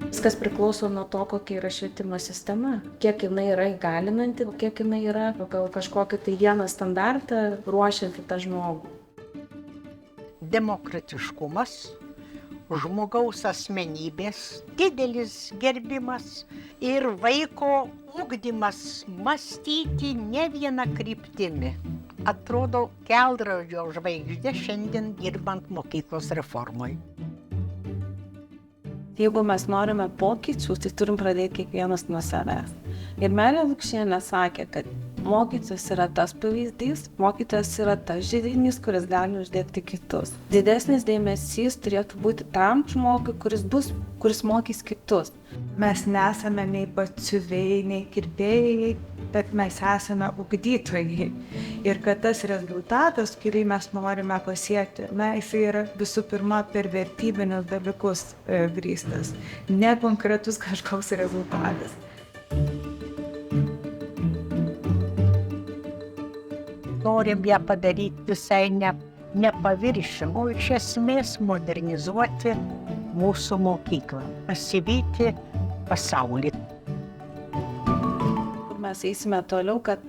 Viskas priklauso nuo to, kokia yra švietimo sistema, kiek jinai yra įgalinanti, kiek jinai yra pagal kažkokį tai vieną standartą ruošianti tą žmogų. Demokratiškumas, žmogaus asmenybės, didelis gerbimas ir vaiko ugdymas mąstyti ne viena kryptimi. Atrodo kelrodžio žvaigždė šiandien dirbant mokyklos reformoj. Jeigu mes norime pokyčių, tai turim pradėti kiekvienas nuo savęs. Ir Meilė Lukšienė sakė, kad mokytojas yra tas pavyzdys, mokytojas yra tas židinys, kuris gali uždegti kitus. Didesnis dėmesys turėtų būti tam žmogui, kuris mokys kitus. Mes nesame nei batsiuviai, nei kirpėjai, bet mes esame ugdytojai. Ir kad tas rezultatas, kurį mes norime pasiekti, jisai yra visų pirma per vertybinius dalykus grįstas, ne konkretus kažkoks rezultatas. Norim ją padaryti visai ne paviršium, o iš esmės modernizuoti mūsų mokyklą, pasivyti pasaulį. Mes eisime toliau, kad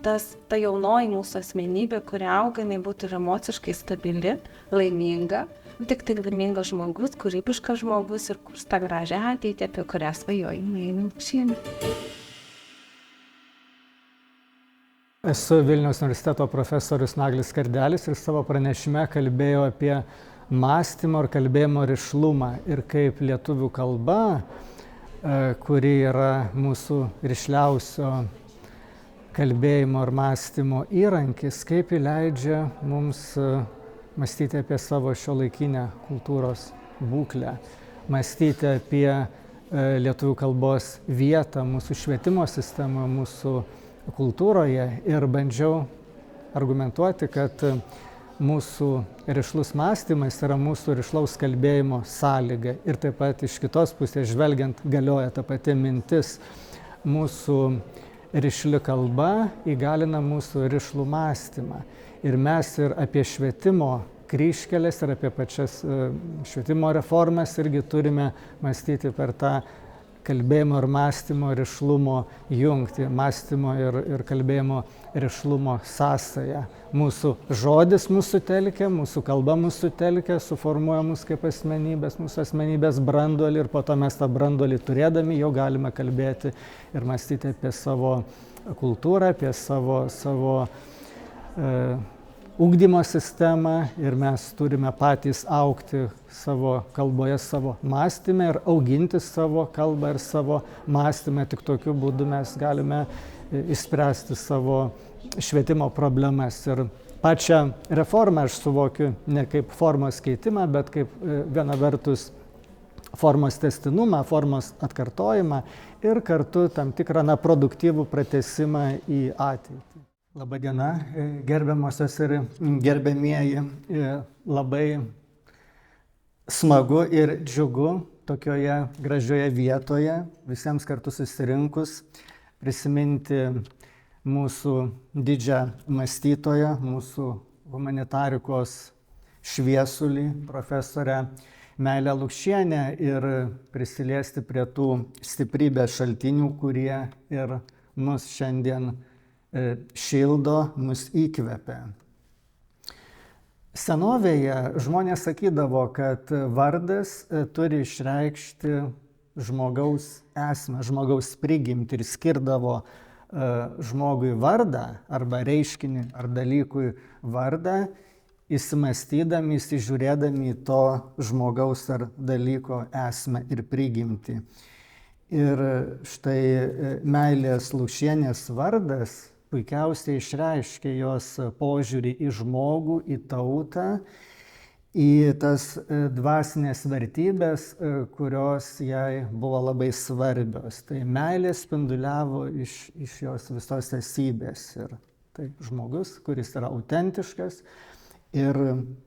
ta jaunoji mūsų asmenybė, kuri auga, jinai būtų ir emociškai stabili, laiminga, tik laimingas žmogus, kūrybiškas žmogus ir kurs tą gražią ateitį, apie kurią svajoja Meilė Lukšienė. Esu Vilniaus universiteto profesorius Naglis Kardelis ir savo pranešime kalbėjau apie mąstymo ir kalbėjimo rišlumą ir kaip lietuvių kalba, kuri yra mūsų rišliausio kalbėjimo ir mąstymo įrankis, kaip įleidžia mums mąstyti apie savo šiuolaikinę kultūros būklę, mąstyti apie lietuvių kalbos vietą mūsų švietimo sistemoje, mūsų kultūroje ir bandžiau argumentuoti, kad mūsų rišlus mąstymas yra mūsų rišlaus kalbėjimo sąlyga ir taip pat iš kitos pusės žvelgiant galioja ta pati mintis. Mūsų rišli kalba įgalina mūsų rišlų mąstymą ir mes ir apie švietimo kryžkeles ir apie pačias švietimo reformas irgi turime mąstyti per tą kalbėjimo ir mąstymo rišlumo jungtį, mąstymo ir kalbėjimo rišlumo sąsają. Mūsų žodis mūsų telkia, mūsų kalba mūsų telkia, suformuoja mus kaip asmenybės, mūsų asmenybės branduolį ir po to mes tą branduolį turėdami jau galime kalbėti ir mąstyti apie savo kultūrą, apie savo ugdymo sistemą ir mes turime patys augti savo kalboje, savo mąstyme ir auginti savo kalbą ir savo mąstymę. Tik tokiu būdu mes galime išspręsti savo švietimo problemas. Ir pačią reformą aš suvokiu ne kaip formos keitimą, bet kaip viena vertus formos tęstinumą, formos atkartojimą ir kartu tam tikrą produktyvų pratęsimą į ateitį. Labadiena, gerbiamosios ir gerbiamieji. Labai smagu ir džiugu tokioje gražioje vietoje visiems kartu susirinkus prisiminti mūsų didžią mąstytoją, mūsų humanitarikos šviesulį, profesorę Meilę Lukšienę ir prisiliesti prie tų stiprybės šaltinių, kurie ir mus šiandien šildo, mus įkvepia. Senovėje žmonės sakydavo, kad vardas turi išreikšti žmogaus esmę, žmogaus prigimtį ir skirdavo žmogui vardą arba reiškinį ar dalykui vardą, įsimastydami, įsižiūrėdami į to žmogaus ar dalyko esmę ir prigimtį. Ir štai Meilės Lukšienės vardas puikiausiai išreiškia jos požiūrį į žmogų, į tautą, į tas dvasinės vertybės, kurios jai buvo labai svarbios. Tai meilė spinduliavo iš jos visos esybės. Ir taip žmogus, kuris yra autentiškas ir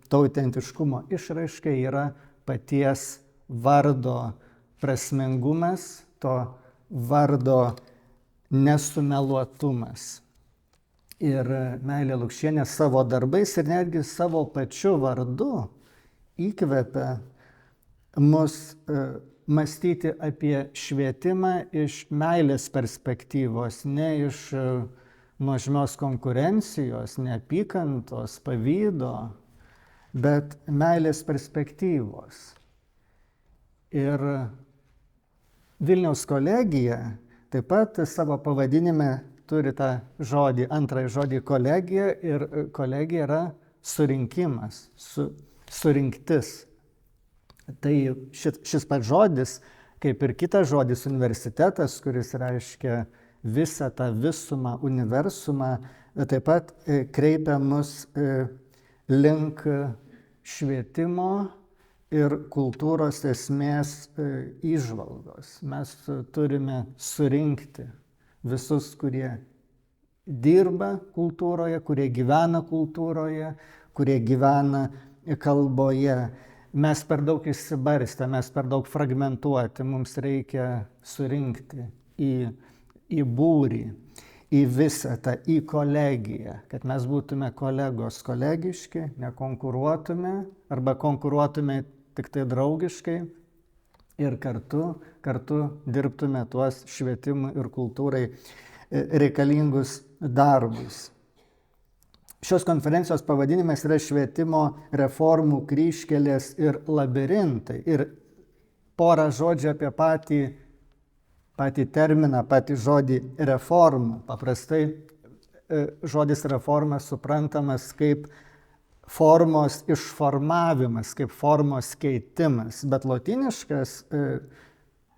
to autentiškumo išraiška yra paties vardo prasmingumas, to vardo nesumeluotumas. Ir Meilė Lukšienė savo darbais ir netgi savo pačiu vardu įkvepia mus mąstyti apie švietimą iš meilės perspektyvos, ne iš nuožmios konkurencijos, neapykantos, pavydo, bet meilės perspektyvos. Ir Vilniaus kolegija taip pat savo pavadinime turi tą žodį, antrąjį žodį kolegija, ir kolegija yra surinkimas, surinktis. Tai šis pats žodis, kaip ir kitas žodis universitetas, kuris reiškia visą tą visumą, universumą, taip pat kreipia mus link švietimo ir kultūros esmės įžvalgos. Mes turime surinkti visus, kurie dirba kultūroje, kurie gyvena kultūroje, kurie gyvena kalboje. Mes per daug išsibarstę, mes per daug fragmentuoti, mums reikia surinkti į būrį, į visatą, į kolegiją, kad mes būtume kolegos kolegiški, nekonkuruotume arba konkuruotume tik tai draugiškai ir kartu dirbtume tuos švietimui ir kultūrai reikalingus darbus. Šios konferencijos pavadinimas yra švietimo reformų kryžkelės ir labirintai. Ir porą žodžių apie patį terminą, patį žodį reforma. Paprastai žodis reforma suprantamas kaip formos išformavimas, kaip formos keitimas. Bet lotyniškas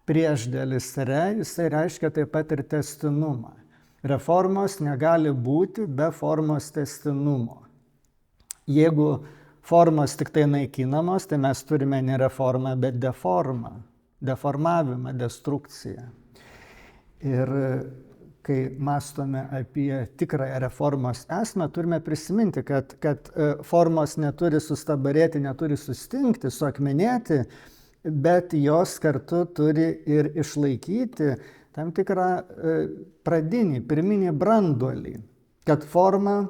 priešdėlis jisai reiškia taip pat ir tęstinumą. Reformos negali būti be formos tęstinumo. Jeigu formos tik tai naikinamos, tai mes turime ne reformą, bet deformą, deformavimą, destrukciją. Ir kai mąstome apie tikrąją reformos esmę, turime prisiminti, kad formos neturi sustabarėti, neturi sustingti, suakmenėti, bet jos kartu turi ir išlaikyti tam tikrą pradinį, pirminį branduolį, kad forma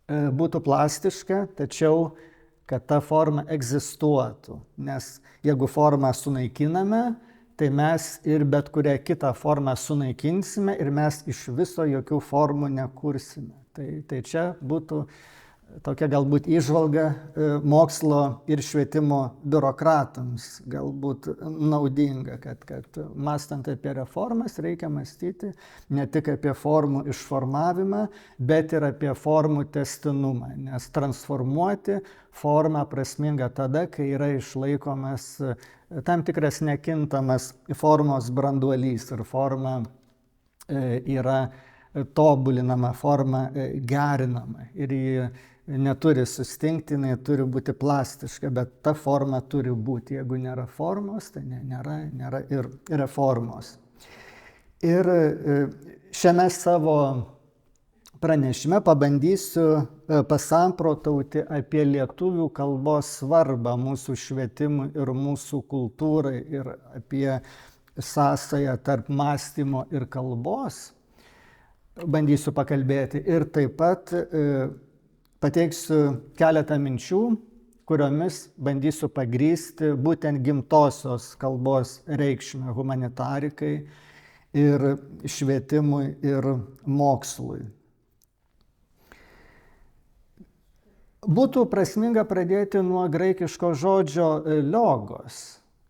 būtų plastiška, tačiau kad ta forma egzistuotų. Nes jeigu formą sunaikiname, tai mes ir bet kurią kitą formą sunaikinsime ir mes iš viso jokių formų nekursime. Tai čia būtų tokia galbūt įžvalga mokslo ir švietimo biurokratams, galbūt naudinga, kad mąstant apie reformas reikia mąstyti ne tik apie formų išformavimą, bet ir apie formų tęstinumą, nes transformuoti formą prasminga tada, kai yra išlaikomas tam tikras nekintamas formos branduolys ir forma yra tobulinama, forma gerinama ir ji neturi sustingti, jinai turi būti plastiška, bet ta forma turi būti. Jeigu nėra formos, tai nėra ir reformos. Ir šiame savo pranešime pabandysiu pasamprotauti apie lietuvių kalbos svarbą mūsų švietimui ir mūsų kultūrai ir apie sąsają tarp mąstymo ir kalbos. Bandysiu pakalbėti ir taip pat pateiksiu keletą minčių, kuriomis bandysiu pagrįsti būtent gimtosios kalbos reikšmę humanitarikai ir švietimui ir mokslui. Būtų prasminga pradėti nuo graikiško žodžio logos.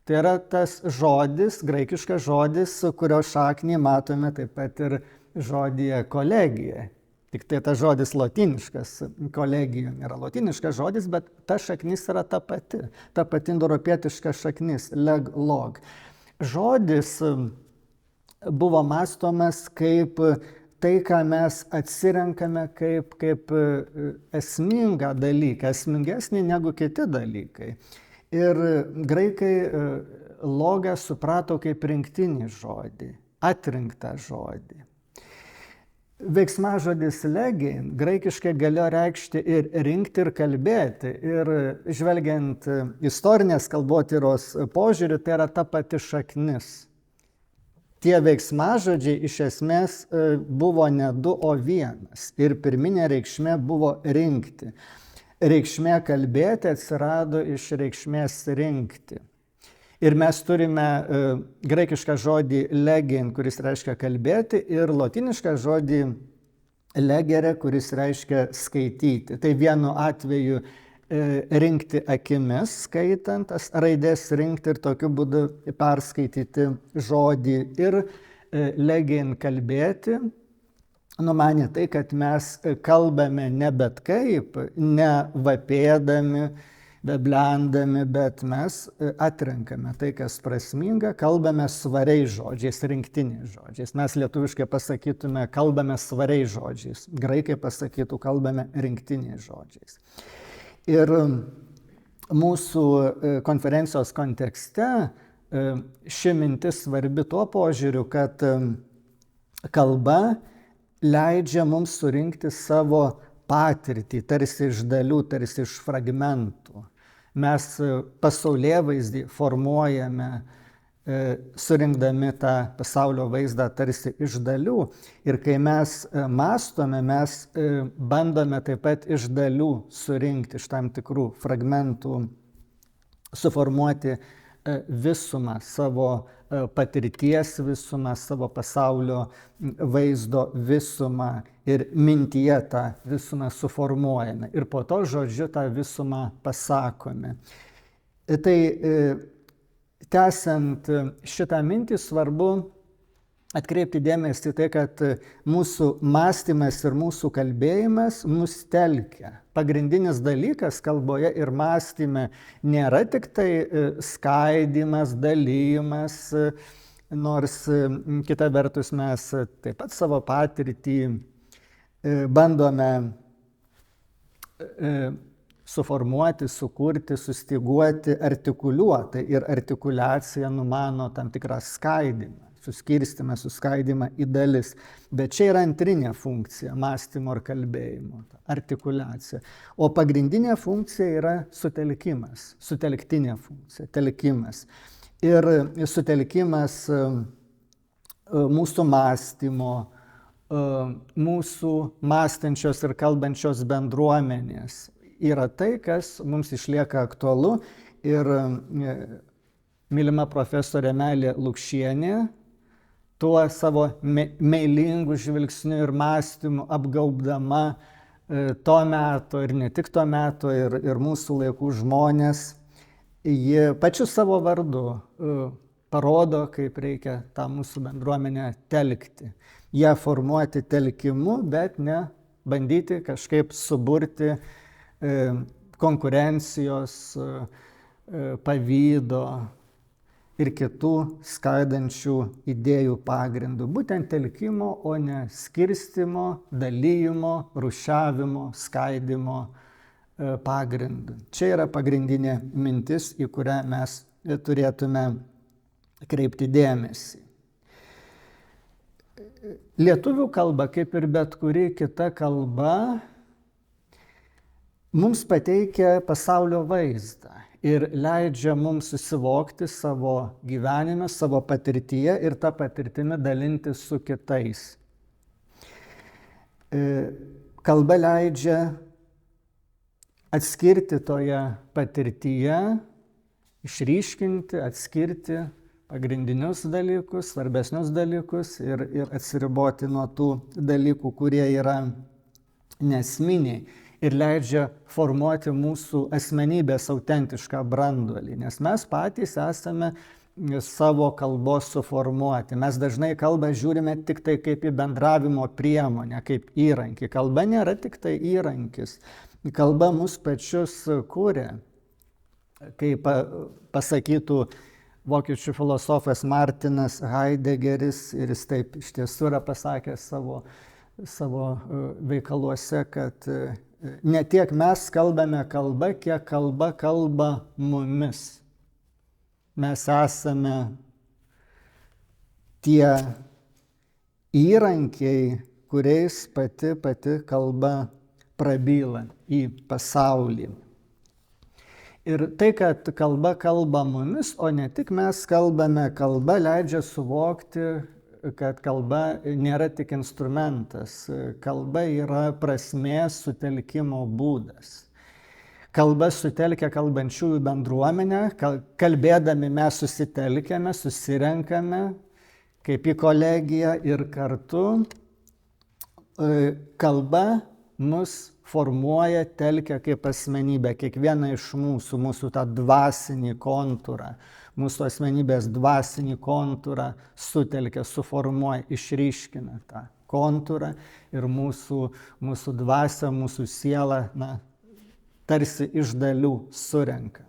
Tai yra tas žodis, graikiškas žodis, kurio šaknį matome taip pat ir žodyje kolegija. Tik tai tas žodis lotyniškas, kolegija nėra lotyniškas žodis, bet ta šaknis yra ta pati indoeuropietiška šaknis, leg-log. Žodis buvo mąstomas kaip tai, ką mes atsirenkame kaip esmingą dalyką, esmingesnį negu kiti dalykai. Ir graikai logą suprato kaip rinktinį žodį, atrinktą žodį. Veiksmažodis legein graikiškai galėjo reikšti ir rinkti, ir kalbėti. Ir žvelgiant istorinės kalbotyros požiūrį, tai yra ta pati šaknis. Tie veiksmažodžiai iš esmės buvo ne du, o vienas. Ir pirminė reikšmė buvo rinkti. Reikšmė kalbėti atsirado iš reikšmės rinkti. Ir mes turime graikišką žodį legin, kuris reiškia kalbėti, ir lotynišką žodį legere, kuris reiškia skaityti. Tai vienu atveju rinkti akimis, skaitant, tas raidės rinkti ir tokiu būdu perskaityti žodį. Ir legin kalbėti numanė tai, kad mes kalbame ne bet kaip, ne vapėdami, beblendami, bet mes atrenkame tai, kas prasminga, kalbame svariais žodžiais, rinktiniais žodžiais. Mes lietuviškai pasakytume, kalbame svariais žodžiais. Graikai pasakytų, kalbame rinktiniais žodžiais. Ir mūsų konferencijos kontekste ši mintis svarbi tuo požiūriu, kad kalba leidžia mums surinkti savo patirtį, tarsi iš dalių, tarsi iš fragmentų. Mes pasaulėvaizdį formuojame, surinkdami tą pasaulio vaizdą tarsi iš dalių. Ir kai mes mąstome, mes bandome taip pat iš dalių surinkti, iš tam tikrų fragmentų, suformuoti visumą, savo patirties visumą, savo pasaulio vaizdo visumą ir mintyje tą visumą suformuojame. Ir po to žodžiu tą visumą pasakome. Tai tęsiant šitą mintį, svarbu atkreipti dėmesį tai, kad mūsų mąstymas ir mūsų kalbėjimas mus telkia. Pagrindinis dalykas kalboje ir mąstyme nėra tik tai skaidymas, dalymas, nors kita vertus mes taip pat savo patirtį bandome suformuoti, sukurti, sustyguoti artikuliuotai. Ir artikuliacija numano tam tikrą skaidymą, suskirstymą, suskaidymą į dalis. Bet čia yra antrinė funkcija mąstymo ir kalbėjimo, artikuliacija. O pagrindinė funkcija yra sutelkimas, sutelktinė funkcija, telkimas. Ir sutelkimas mūsų mąstymo, mūsų mąstančios ir kalbančios bendruomenės yra tai, kas mums išlieka aktualu. Ir mylima profesorė Meilė Lukšienė tuo savo meilingų žvilgsnių ir mąstymų apgaubdama to meto ir ne tik to meto ir mūsų laikų žmonės, ji pačiu savo vardu parodo, kaip reikia tą mūsų bendruomenę telkti. Ją formuoti telkimu, bet ne bandyti kažkaip suburti konkurencijos, pavydo ir kitų skaidančių idėjų pagrindų. Būtent telkimo, o ne skirstymo, dalyjimo, rūšiavimo, skaidimo pagrindų. Čia yra pagrindinė mintis, į kurią mes turėtume kreipti dėmesį. Lietuvių kalba, kaip ir bet kuri kita kalba, mums pateikia pasaulio vaizdą ir leidžia mums susivokti savo gyvenime, savo patirtyje ir tą patirtimi dalinti su kitais. Kalba leidžia atskirti toje patirtyje, išryškinti, atskirti pagrindinius dalykus, svarbesnius dalykus ir atsiriboti nuo tų dalykų, kurie yra nesminiai. Ir leidžia formuoti mūsų asmenybės autentišką branduolį, nes mes patys esame savo kalbos suformuoti. Mes dažnai kalbą žiūrime tik tai kaip į bendravimo priemonę, kaip įrankį. Kalba nėra tik tai įrankis. Kalba mus pačius kūrė. Kaip pasakytų vokiečių filosofas Martinas Heideggeris, ir jis taip iš tiesų yra pasakęs savo veikaluose, kad ne tiek mes kalbame kalbą, kiek kalba kalba mumis. Mes esame tie įrankiai, kuriais pati kalba prabyla į pasaulį. Ir tai, kad kalba kalba mumis, o ne tik mes kalbame, kalba leidžia suvokti, kad kalba nėra tik instrumentas, kalba yra prasmės sutelkimo būdas. Kalba sutelkia kalbančiųjų bendruomenę, kalbėdami mes susitelkiame, susirenkame kaip į kolegiją ir kartu kalba mus formuoja, telkia kaip asmenybę, kiekvieną iš mūsų tą dvasinį kontūrą, mūsų asmenybės dvasinį kontūrą sutelkia, suformuoja, išryškina tą kontūrą ir mūsų dvasia, mūsų siela, tarsi iš dalių surenka.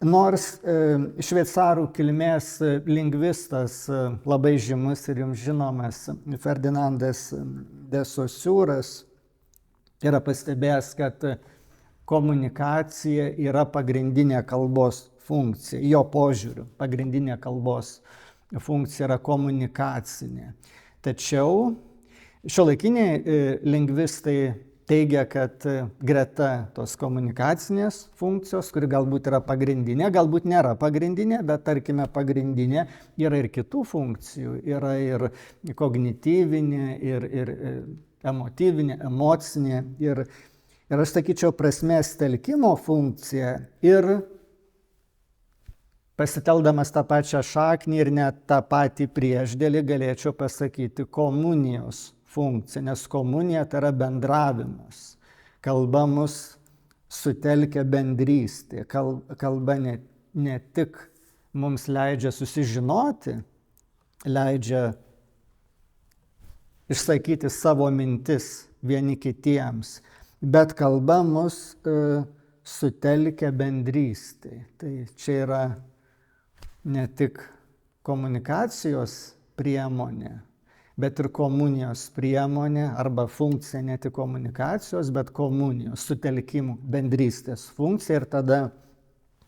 Nors šveicarų kilmės lingvistas, labai žymus ir jums žinomas Ferdinandas de Saussure yra pastebėjęs, kad komunikacija yra pagrindinė kalbos funkcija. Jo požiūriu, pagrindinė kalbos funkcija yra komunikacinė. Tačiau šiuolaikiniai lingvistai teigia, kad greta tos komunikacinės funkcijos, kuri galbūt yra pagrindinė, galbūt nėra pagrindinė, bet tarkime pagrindinė, yra ir kitų funkcijų. Yra ir kognityvinė, ir emotyvinė, emocinė. Ir aš sakyčiau, prasmės telkimo funkcija ir pasiteldamas tą pačią šaknį ir net tą patį priešdėlį galėčiau pasakyti komunijos funkcija, nes komunija tai yra bendravimas. Kalba mus sutelkia bendrystė. Kalba ne tik mums leidžia susižinoti, leidžia išsakyti savo mintis vieni kitiems, bet kalba mus sutelkia bendrystė. Tai čia yra ne tik komunikacijos priemonė, bet ir komunijos priemonė arba funkcija, ne tik komunikacijos, bet komunijos, sutelkimų, bendrystės funkcija. Ir tada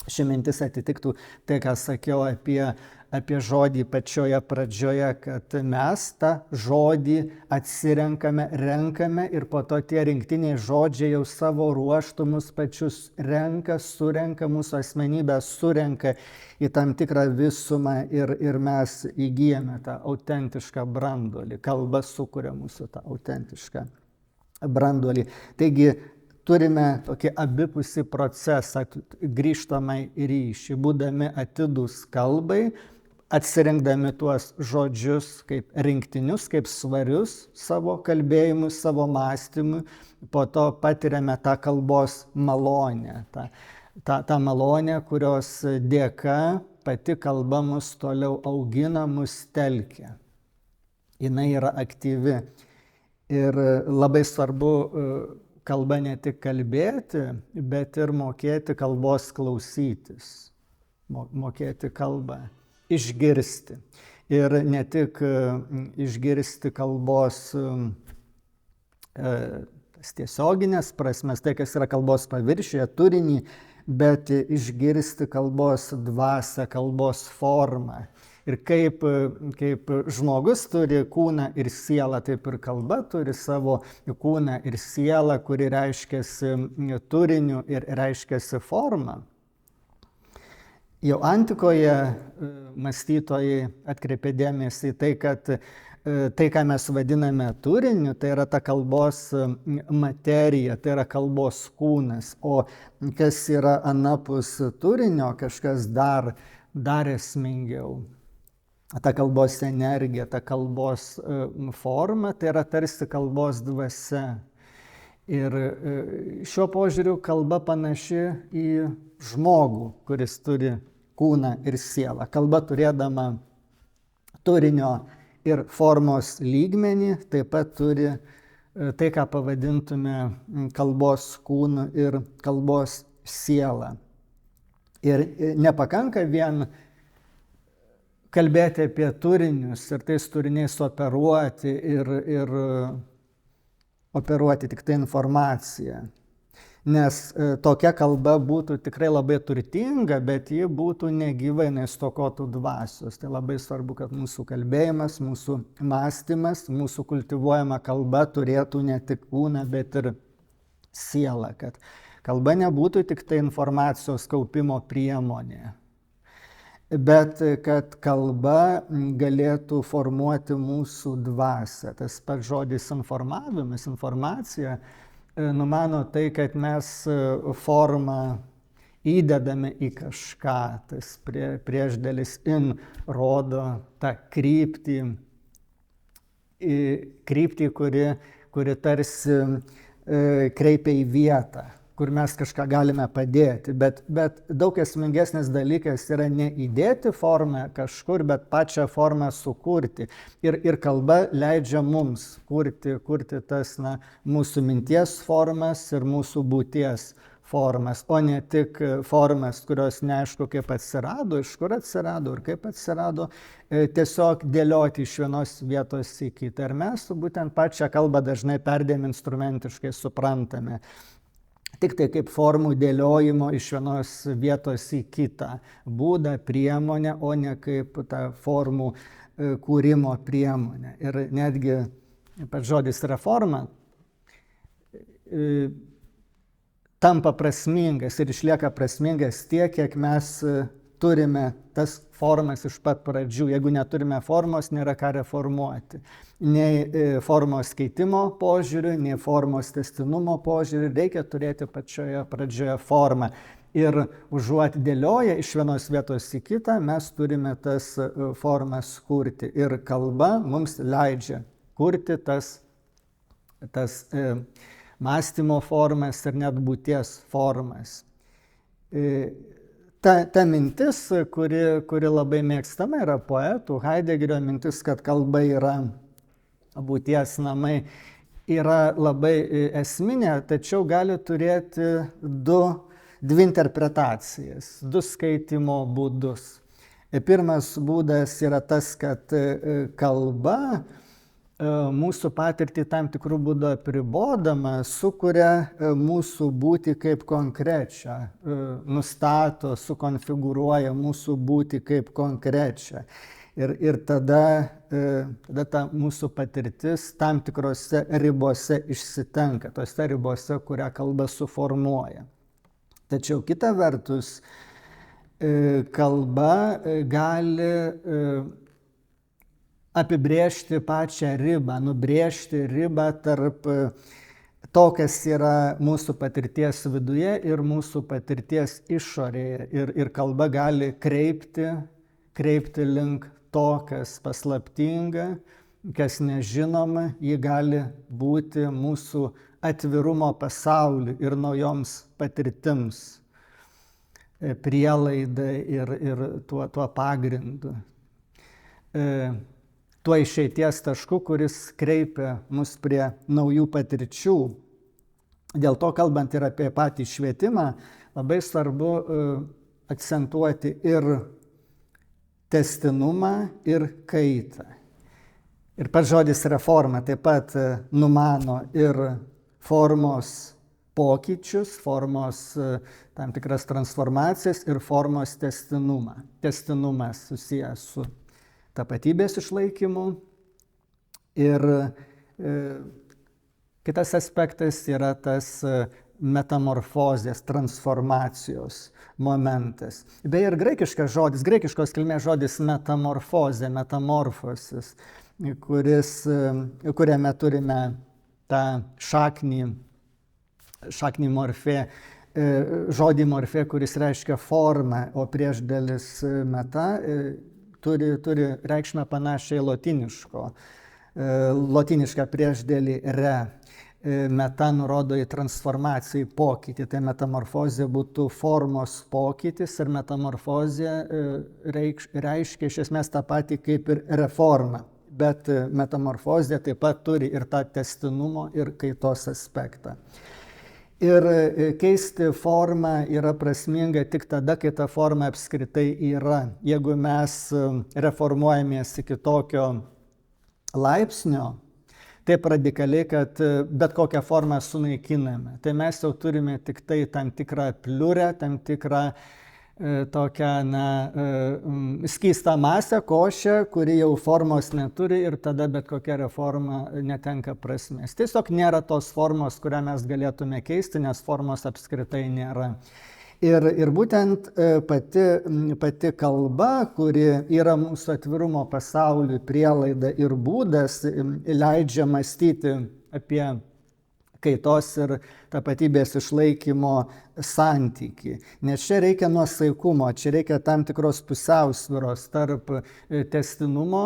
ši mintis atitiktų tai, ką sakiau apie žodį pačioje pradžioje, kad mes tą žodį atsirenkame, renkame ir po to tie rinktiniai žodžiai jau savo ruožtu mus pačius renka, surenka, mūsų asmenybę surenka į tam tikrą visumą ir mes įgyjame tą autentišką branduolį. Kalba sukuria mūsų tą autentišką branduolį. Taigi turime tokį abipusį procesą, grįžtamai ryšį, būdami atidūs kalbai, atsirinkdami tuos žodžius kaip rinktinius, kaip svarius savo kalbėjimui, savo mąstymui, po to patiriame tą kalbos malonę, tą malonę, kurios dėka pati kalba mus toliau augina, mus telkia. Jis yra aktyvi ir labai svarbu kalba ne tik kalbėti, bet ir mokėti kalbos klausytis, mokėti kalbą išgirsti. Ir ne tik išgirsti kalbos tiesioginės prasmes, tai kas yra kalbos paviršiuje, turinį, bet išgirsti kalbos dvasią, kalbos formą. Ir kaip žmogus turi kūną ir sielą, taip ir kalba turi savo kūną ir sielą, kuri reiškiasi turiniu ir reiškiasi forma. Jau antikoje mąstytojai atkreipė dėmesį į tai, kad tai, ką mes vadiname turiniu, tai yra ta kalbos materija, tai yra kalbos kūnas. O kas yra anapus turinio, kažkas dar esmingiau. Ta kalbos energija, ta kalbos forma, tai yra tarsi kalbos dvasia. Ir šiuo požiūriu kalba panaši į žmogų, kuris turi kūną ir sielą. Kalba turėdama turinio ir formos lygmenį, taip pat turi tai, ką pavadintume kalbos kūnu ir kalbos sielą. Ir nepakanka vien kalbėti apie turinius ir tais turiniais operuoti ir operuoti tik tai informaciją. Nes tokia kalba būtų tikrai labai turtinga, bet ji būtų negyva, stokotų dvasios. Tai labai svarbu, kad mūsų kalbėjimas, mūsų mąstymas, mūsų kultivuojama kalba turėtų ne tik kūną, bet ir sielą. Kad kalba nebūtų tik tai informacijos kaupimo priemonė, bet kad kalba galėtų formuoti mūsų dvasią. Tas pats žodis informavimas, informacija numano tai, kad mes formą įdedame į kažką. Tas priešdėlis in rodo tą kryptį, kuri tarsi kreipia į vietą, kur mes kažką galime padėti. Bet daug esmingesnis dalykas yra ne įdėti formą kažkur, bet pačią formą sukurti. Ir kalba leidžia mums kurti tas mūsų minties formas ir mūsų būties formas, o ne tik formas, kurios neaišku kaip atsirado, iš kur atsirado ir kaip atsirado, tiesiog dėlioti iš vienos vietos į kitą. Ir mes būtent pačią kalbą dažnai perdėm instrumentiškai suprantame. Tik tai kaip formų dėliojimo iš vienos vietos į kitą būdą, priemonę, o ne kaip tą formų kūrimo priemonę. Ir netgi pats žodis reforma tampa prasmingas ir išlieka prasmingas tiek, kiek mes turime tas formas iš pat pradžių. Jeigu neturime formos, nėra ką reformuoti. Nei formos keitimo požiūriu, nei formos tęstinumo požiūriu reikia turėti pačioje pradžioje formą. Ir užuot dėlioję iš vienos vietos į kitą, mes turime tas formas kurti. Ir kalba mums leidžia kurti tas mąstymo formas ir net būties formas. Ta mintis, kuri labai mėgstama yra poetų, Heidegerio mintis, kad kalba yra būties namai, yra labai esminė, tačiau gali turėti dvi interpretacijas, du skaitimo būdus. Pirmas būdas yra tas, kad kalba mūsų patirtį tam tikrų būdų apribodama sukuria mūsų būtį kaip konkrečią, nustato, sukonfigūruoja mūsų būtį kaip konkrečią. Ir tada ta mūsų patirtis tam tikrose ribose išsitenka, tose ribose, kurią kalba suformuoja. Tačiau kita vertus, kalba gali apibrėžti pačią ribą, nubrėžti ribą tarp to, kas yra mūsų patirties viduje ir mūsų patirties išorėje. Ir kalba gali kreipti link to, kas paslaptinga, kas nežinoma, ji gali būti mūsų atvirumo pasauliui ir naujoms patirtims, prielaida ir tuo pagrindu. Tuo išeities tašku, kuris kreipia mus prie naujų patirčių. Dėl to, kalbant ir apie patį švietimą, labai svarbu akcentuoti ir tęstinumą, ir kaitą. Ir pats žodis reforma taip pat numano ir formos pokyčius, formos tam tikras transformacijas ir formos tęstinumą. Tęstinumas susijęs su tapatybės išlaikymu. Ir kitas aspektas yra tas metamorfozės, transformacijos momentas. Beje, ir graikiškos kilmės žodis metamorfozė, metamorfosis, kuriame turime tą šaknį morfė, žodį morfė, kuris reiškia formą, o priešdėlis meta turi reikšmę panašiai lotinišką priešdėlį re. Meta nurodo į transformaciją, į pokytį. Tai metamorfozė būtų formos pokytis ir metamorfozė reiškia iš esmės tą patį kaip ir reforma. Bet metamorfozė taip pat turi ir tą tęstinumo ir kaitos aspektą. Ir keisti formą yra prasminga tik tada, kai ta forma apskritai yra. Jeigu mes reformuojamės iki tokio laipsnio, taip radikaliai, kad bet kokią formą sunaikiname, tai mes jau turime tik tai tam tikrą pliurę, tam tikrą tokią skystą masę, košę, kuri jau formos neturi ir tada bet kokia reforma netenka prasmės. Tiesiog nėra tos formos, kurią mes galėtume keisti, nes formos apskritai nėra. Ir būtent pati kalba, kuri yra mūsų atvirumo pasauliui prielaida ir būdas, leidžia mąstyti apie kaitos ir tapatybės išlaikymo santykį. Nes čia reikia nuosaikumo, čia reikia tam tikros pusiausvyros tarp tęstinumo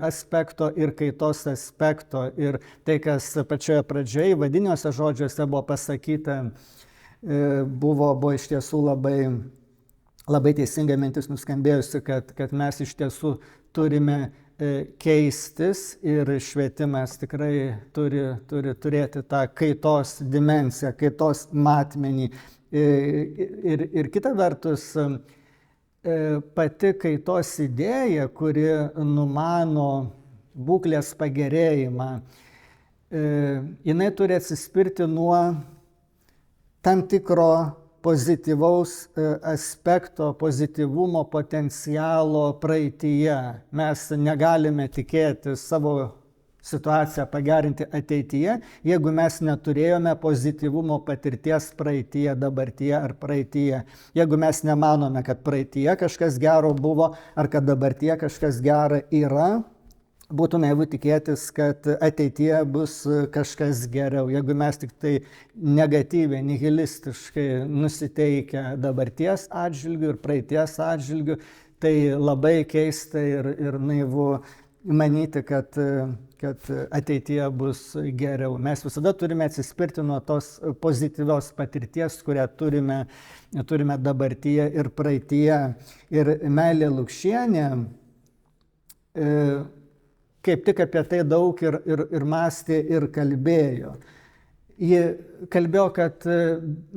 aspekto ir kaitos aspekto. Ir tai, kas pačioje pradžioje vadiniuose žodžiuose buvo pasakyta, buvo iš tiesų labai teisinga mintis nuskambėjusi, kad mes iš tiesų turime keistis ir švietimas tikrai turi turėti tą kaitos dimensiją, kaitos matmenį. Ir kita vertus, pati kaitos idėja, kuri numano būklės pagerėjimą, jinai turi atsispirti nuo tam tikro pozityvaus aspekto, pozityvumo potencialo praeityje. Mes negalime tikėti savo situaciją pagerinti ateityje, jeigu mes neturėjome pozityvumo patirties praeityje, dabartyje ar praeityje. Jeigu mes nemanome, kad praeityje kažkas gero buvo ar kad dabartyje kažkas gera yra, būtų naivu tikėtis, kad ateityje bus kažkas geriau. Jeigu mes tik tai negatyviai, nihilistiškai nusiteikę dabarties atžvilgių ir praeities atžvilgių, tai labai keista ir naivu manyti, kad ateityje bus geriau. Mes visada turime atsispirti nuo tos pozityvios patirties, kurią turime dabartyje ir praeityje. Ir Meilė Lukšienė kaip tik apie tai daug ir mąstė ir kalbėjo. Ji kalbėjo, kad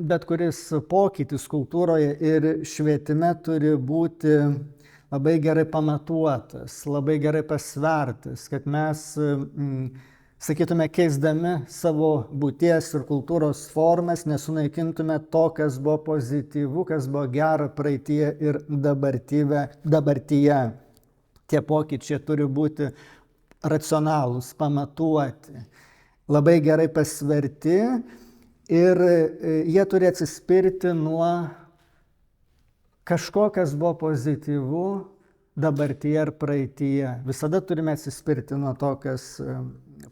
bet kuris pokytis kultūroje ir švietime turi būti labai gerai pamatuotas, labai gerai pasvertas, kad mes, sakytume, keisdami savo būties ir kultūros formas, nesunaikintume to, kas buvo pozityvu, kas buvo gera praeityje ir dabartyje. Tie pokyčiai turi būti racionalūs, pamatuoti, labai gerai pasverti ir jie turi atsispirti nuo kažko, kas buvo pozityvu dabartyje ir praeityje. Visada turime atsispirti nuo to, kas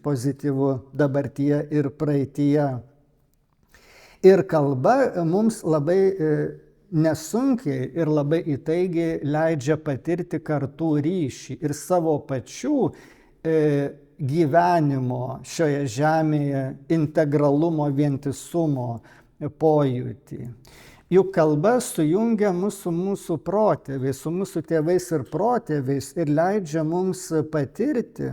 pozityvu dabartyje ir praeityje. Ir kalba mums labai nesunkiai ir labai įtaigiai leidžia patirti kartų ryšį ir savo pačių gyvenimo šioje žemėje integralumo, vientisumo pojūtį. Juk kalba sujungia mūsų protėviais, su mūsų tėvais ir protėviais ir leidžia mums patirti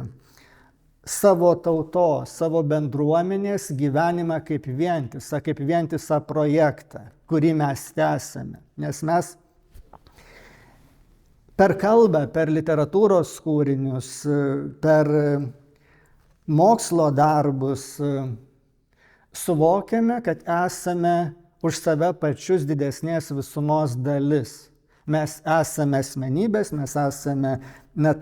savo tautos, savo bendruomenės gyvenimą kaip vientisą projektą, kurį mes tęsame. Nes mes per kalbą, per literatūros kūrinius, per mokslo darbus suvokiame, kad esame už save pačius didesnės visumos dalis. Mes esame asmenybės, mes esame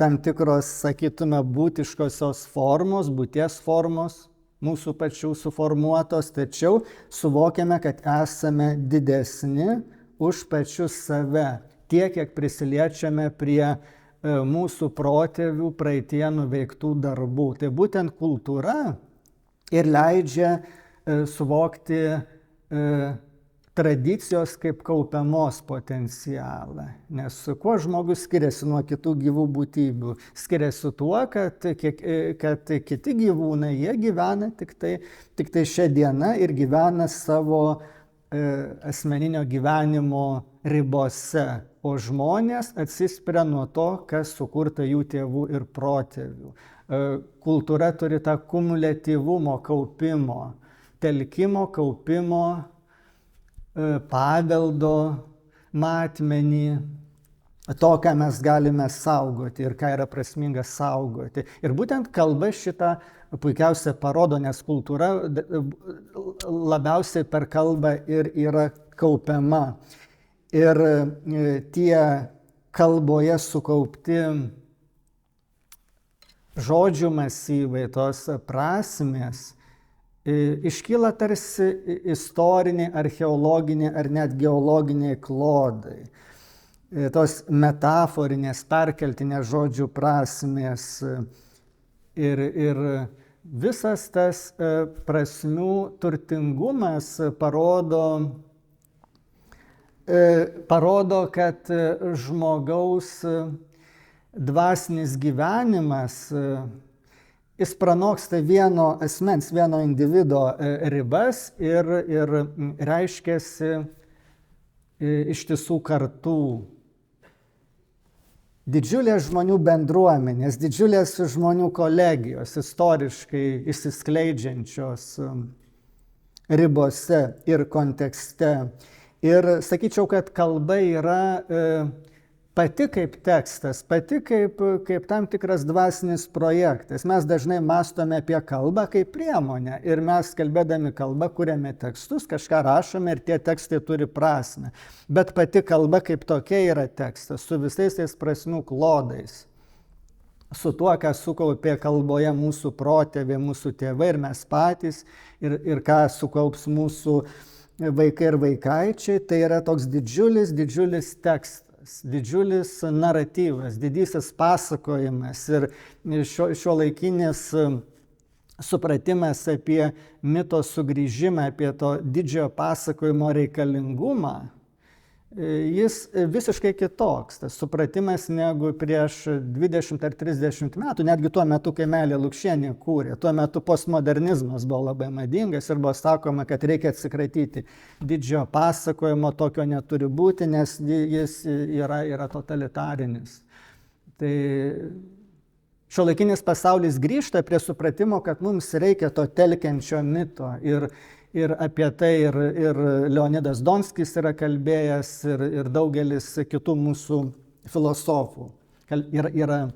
tam tikros, sakytume, būtiškosios formos, būties formos, mūsų pačių suformuotos, tačiau suvokiame, kad esame didesni už pačius save. Tiek, kiek prisiliečiame prie mūsų protėvių praeitie nuveiktų darbų. Tai būtent kultūra ir leidžia suvokti tradicijos kaip kaupiamos potencialą. Nes kuo žmogus skiriasi nuo kitų gyvų būtybių? Skiriasi tuo, kad kiti gyvūnai, jie gyvena tik tai šią dieną ir gyvena savo asmeninio gyvenimo ribose, o žmonės atsispiria nuo to, kas sukurta jų tėvų ir protėvių. Kultūra turi tą kumuliatyvumo, kaupimo, telkimo, kaupimo, paveldo matmenį, to, ką mes galime saugoti ir ką yra prasminga saugoti. Ir būtent kalba šitą puikiausiai parodo, nes kultūra labiausiai per kalbą ir yra kaupiama. Ir tie kalboje sukaupti žodžių masyvai, tos prasmės, iškyla tarsi istoriniai, archeologiniai ar net geologiniai klodai. Tos metaforinės, perkeltinės žodžių prasmės ir visas tas prasmių turtingumas parodo, kad žmogaus dvasinis gyvenimas, jis pranoksta vieno asmens, vieno individo ribas ir reiškiasi ištisų kartų. Didžiulės žmonių bendruomenės, didžiulės žmonių kolegijos, istoriškai išsiskleidžiančios ribose ir kontekste. Ir sakyčiau, kad kalba yra pati kaip tekstas, pati kaip tam tikras dvasinis projektas. Mes dažnai mąstome apie kalbą kaip priemonę ir mes kalbėdami kalbą kuriame tekstus, kažką rašome ir tie tekstai turi prasmę. Bet pati kalba kaip tokia yra tekstas, su visais tais prasmių klodais, su tuo, ką sukaupė kalboje mūsų protėviai, mūsų tėvai ir mes patys, ir ką sukaups mūsų vaikai ir vaikaičiai, tai yra toks didžiulis tekstas. Didžiulis naratyvas, didysis pasakojimas ir šiuolaikinis supratimas apie mito sugrįžimą, apie to didžiojo pasakojimo reikalingumą, jis visiškai kitoks, tas supratimas negu prieš 20 ar 30 metų, netgi tuo metu, kai Meilė Lukšienė kūrė. Tuo metu postmodernizmas buvo labai madingas ir buvo sakoma, kad reikia atsikratyti didžiojo pasakojimo, tokio neturi būti, nes jis yra totalitarinis. Tai šiuolaikinis pasaulis grįžta prie supratimo, kad mums reikia to telkiančio mito ir apie tai ir Leonidas Donskis yra kalbėjęs ir daugelis kitų mūsų filosofų yra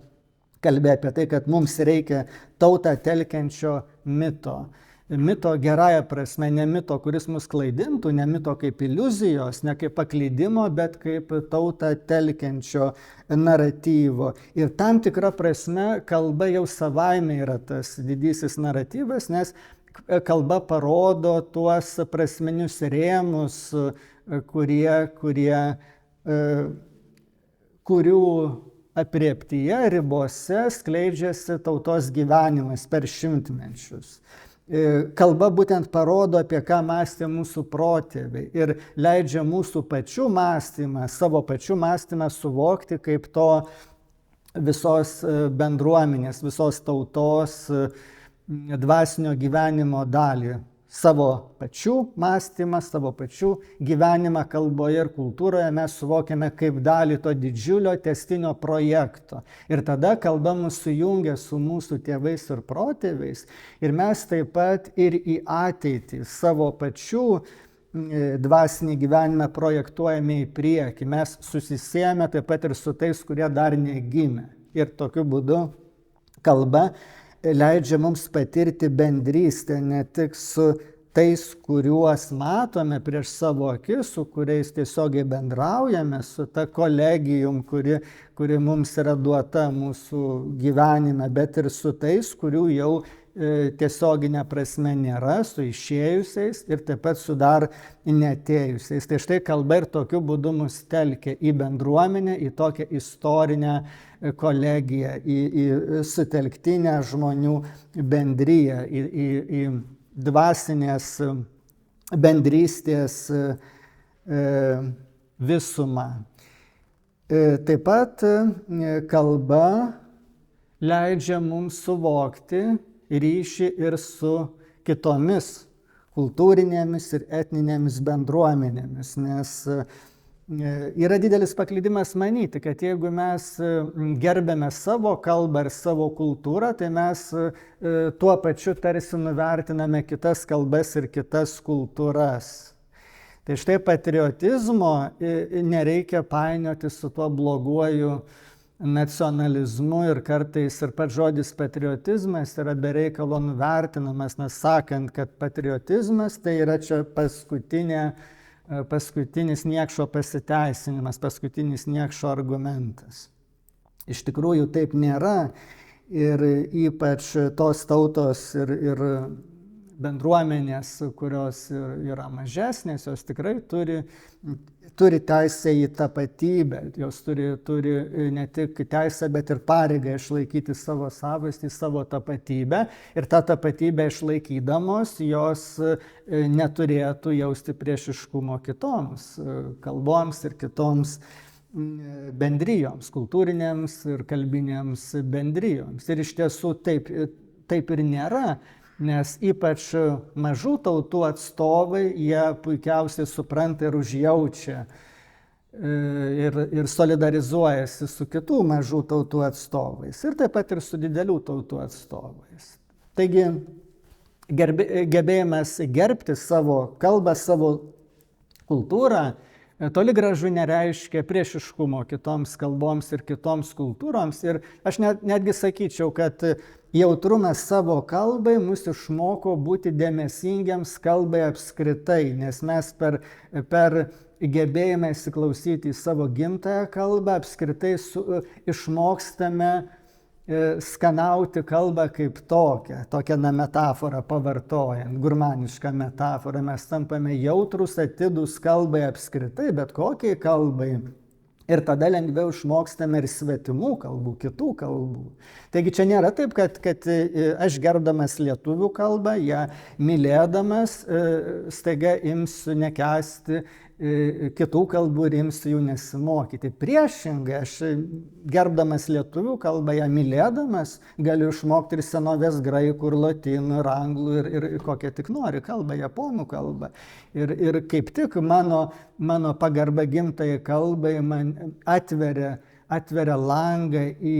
kalbėję apie tai, kad mums reikia tautą telkiančio mito. Mito gerąja prasme, ne mito, kuris mus klaidintų, ne mito kaip iliuzijos, ne kaip paklydimo, bet kaip tautą telkiančio naratyvo. Ir tam tikra prasme kalba jau savaime yra tas didysis naratyvas, nes kalba parodo tuos prasminius rėmus, kurių aprėptyje, ribose skleidžiasi tautos gyvenimas per šimtmečius. Kalba būtent parodo, apie ką mąstė mūsų protėviai ir leidžia mūsų pačių mąstymą, savo pačių mąstymą suvokti kaip to visos bendruomenės, visos tautos dvasinio gyvenimo dalį. Savo pačių mąstymą, savo pačių gyvenimą kalboje ir kultūroje mes suvokiame kaip dalį to didžiulio tęstinio projekto. Ir tada kalba mus sujungia su mūsų tėvais ir protėviais. Ir mes taip pat ir į ateitį savo pačių dvasinį gyvenimą projektuojame į priekį. Mes susisiejame taip pat ir su tais, kurie dar negimė. Ir tokiu būdu kalba leidžia mums patirti bendrystę ne tik su tais, kuriuos matome prieš savo akis, su kuriais tiesiogiai bendraujame, su ta kolegijum, kuri mums yra duota mūsų gyvenime, bet ir su tais, kurių jau tiesioginė prasme nėra, su išėjusiais ir taip pat su dar neatėjusiais. Tai štai kalba ir tokiu būdu mus telkia į bendruomenę, į tokią istorinę kolegiją, į sutelktinę žmonių bendryją, į dvasinės bendrystės visumą. Taip pat kalba leidžia mums suvokti ryšį ir su kitomis kultūrinėmis ir etninėmis bendruomenėmis, nes yra didelis paklydimas manyti, kad jeigu mes gerbėme savo kalbą ir savo kultūrą, tai mes tuo pačiu tarsi nuvertiname kitas kalbas ir kitas kultūras. Tai štai patriotizmo nereikia painioti su tuo bloguoju nacionalizmu ir kartais ir pats žodis patriotizmas yra be reikalo nuvertinamas, nes sakant, kad patriotizmas tai yra čia paskutinis niekšo pasiteisinimas, paskutinis niekšo argumentas. Iš tikrųjų taip nėra ir ypač tos tautos ir bendruomenės, kurios yra mažesnės, jos tikrai turi turi teisę į tapatybę, jos turi ne tik teisę, bet ir pareigą išlaikyti savo savastį, savo tapatybę. Ir tą tapatybę išlaikydamos jos neturėtų jausti priešiškumo kitoms kalboms ir kitoms bendrijoms, kultūrinėms ir kalbinėms bendrijoms. Ir iš tiesų taip ir nėra. Nes ypač mažų tautų atstovai, jie puikiausiai supranta ir užjaučia ir solidarizuojasi su kitų mažų tautų atstovais ir taip pat ir su didelių tautų atstovais. Taigi gebėjimas gerbti savo kalbą, savo kultūrą toli gražu nereiškia priešiškumo kitoms kalboms ir kitoms kultūroms. Ir aš netgi sakyčiau, kad jautrumas savo kalbai mus išmoko būti dėmesingiams kalbai apskritai, nes mes per gebėjimą įsiklausyti į savo gimtąją kalbą apskritai išmokstame skanauti kalbą kaip tokią metaforą pavartojant, gurmanišką metaforą. Mes tampame jautrus, atidūs kalbai apskritai, bet kokiai kalbai. Ir tada lengviau išmokstame ir svetimų kalbų, kitų kalbų. Taigi čia nėra taip, kad aš gerbdamas lietuvių kalbą, ją mylėdamas, staiga imsiu nekęsti kitų kalbų ir imsiu jų nesimokyti. Priešingai, aš gerbdamas lietuvių kalbą, ją mylėdamas, galiu išmokti ir senovės graikų, ir lotynų, ir anglų, ir kokią tik nori kalbą, japonų kalbą. Ir kaip tik mano pagarba gimtai kalbai man atveria langą į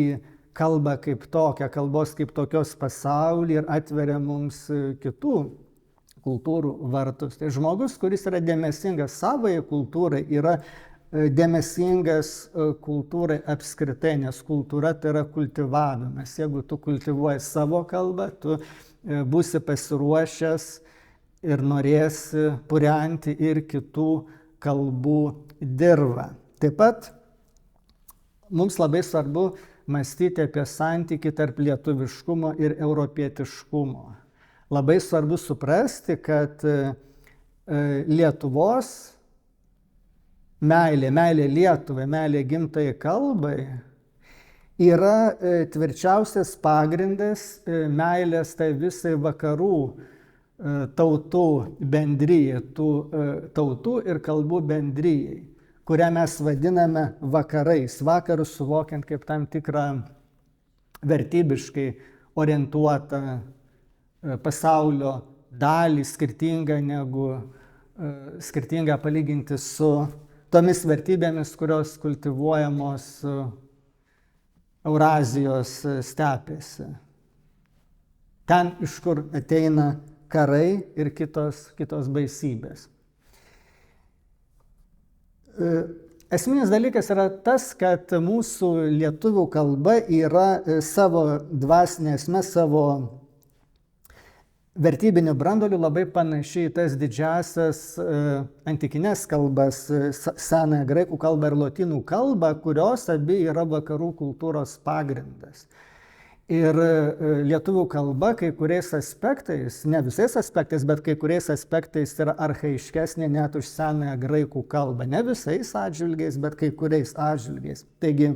kalbą kaip tokią, kalbos kaip tokios pasaulį ir atveria mums kitų kultūrų vartus. Tai žmogus, kuris yra dėmesingas savai kultūrai, yra dėmesingas kultūrai apskritai, nes kultūra tai yra kultivavimas. Jeigu tu kultivuoji savo kalbą, tu būsi pasiruošęs ir norėsi purenti ir kitų kalbų dirvą. Taip pat mums labai svarbu mąstyti apie santykį tarp lietuviškumo ir europietiškumo. Labai svarbu suprasti, kad Lietuvos meilė Lietuvai, meilė gimtai kalbai yra tvirčiausias pagrindas meilės tai visai vakarų tautų bendryjai, tų tautų ir kalbų bendryjai, kurią mes vadiname vakarais. Vakarus suvokiant kaip tam tikrą vertybiškai orientuotą pasaulio dalį, skirtingą palyginti su tomis vertybėmis, kurios kultivuojamos Eurazijos stepėse. Ten, iš kur ateina karai ir kitos baisybės. Esminis dalykas yra tas, kad mūsų lietuvių kalba yra savo dvasinė esmė, savo vertybiniu branduoliu labai panašiai į tas didžiasias antikinės kalbas, senąją graikų kalbą ir lotynų kalbą, kurios abi yra vakarų kultūros pagrindas. Ir lietuvių kalba kai kuriais aspektais, ne visais aspektais, bet kai kuriais aspektais yra archaiškesnė net už senąją graikų kalbą. Ne visais atžvilgiais, bet kai kuriais atžvilgiais. Taigi,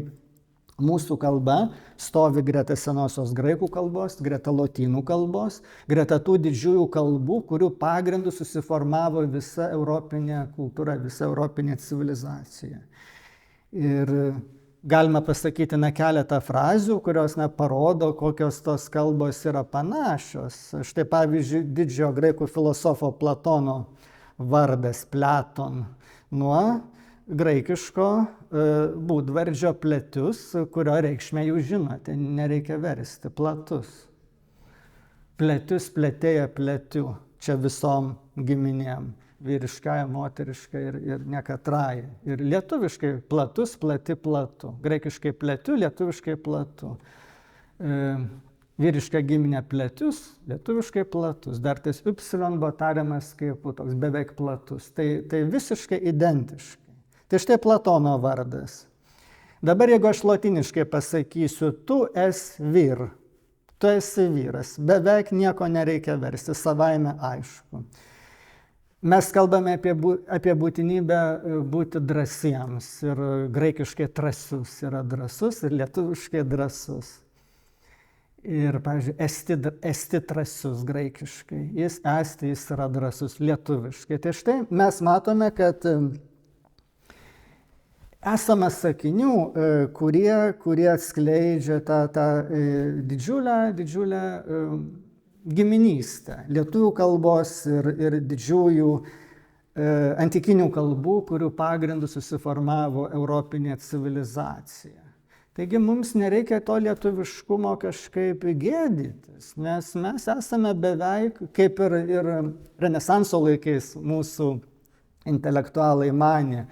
mūsų kalba stovi greta senosios graikų kalbos, greta lotynų kalbos, greta tų didžiųjų kalbų, kurių pagrindų susiformavo visa europinė kultūra, visa europinė civilizacija. Ir galima pasakyti keletą frazių, kurios parodo, kokios tos kalbos yra panašios. Štai pavyzdžiui, didžiojo graikų filosofo Platono vardas Pleton nuo graikiško būdvardžio pletius, kurio reikšmę jūs žinote, nereikia versti, platus. Pletius, plėtėja, plėtiu, čia visom giminėm, vyriškai, moteriškai ir nekatrai. Ir lietuviškai platus, plati, platu. Graikiškai plėtiu, lietuviškai platu. Vyriška giminė plėtius, lietuviškai platus. Dar tas y buvo tariamas kaip toks beveik platus. Tai visiškai identiškai. Tai štai Platono vardas. Dabar jeigu aš lotyniškai pasakysiu, tu esi vyras, beveik nieko nereikia versti, savaime aišku. Mes kalbame apie būtinybę būti drąsiems ir graikiškai drąsus yra drąsus ir lietuviškai drąsus. Ir, pavyzdžiui, esti drąsus graikiškai, jis yra drąsus lietuviškai. Tai štai mes matome, kad esama sakinių, kurie atskleidžia tą didžiulę giminystę lietuvių kalbos ir didžiųjų antikinių kalbų, kurių pagrindų susiformavo europinė civilizacija. Taigi mums nereikia to lietuviškumo kažkaip gėdytis, nes mes esame beveik, kaip ir Renesanso laikais mūsų intelektualai manė,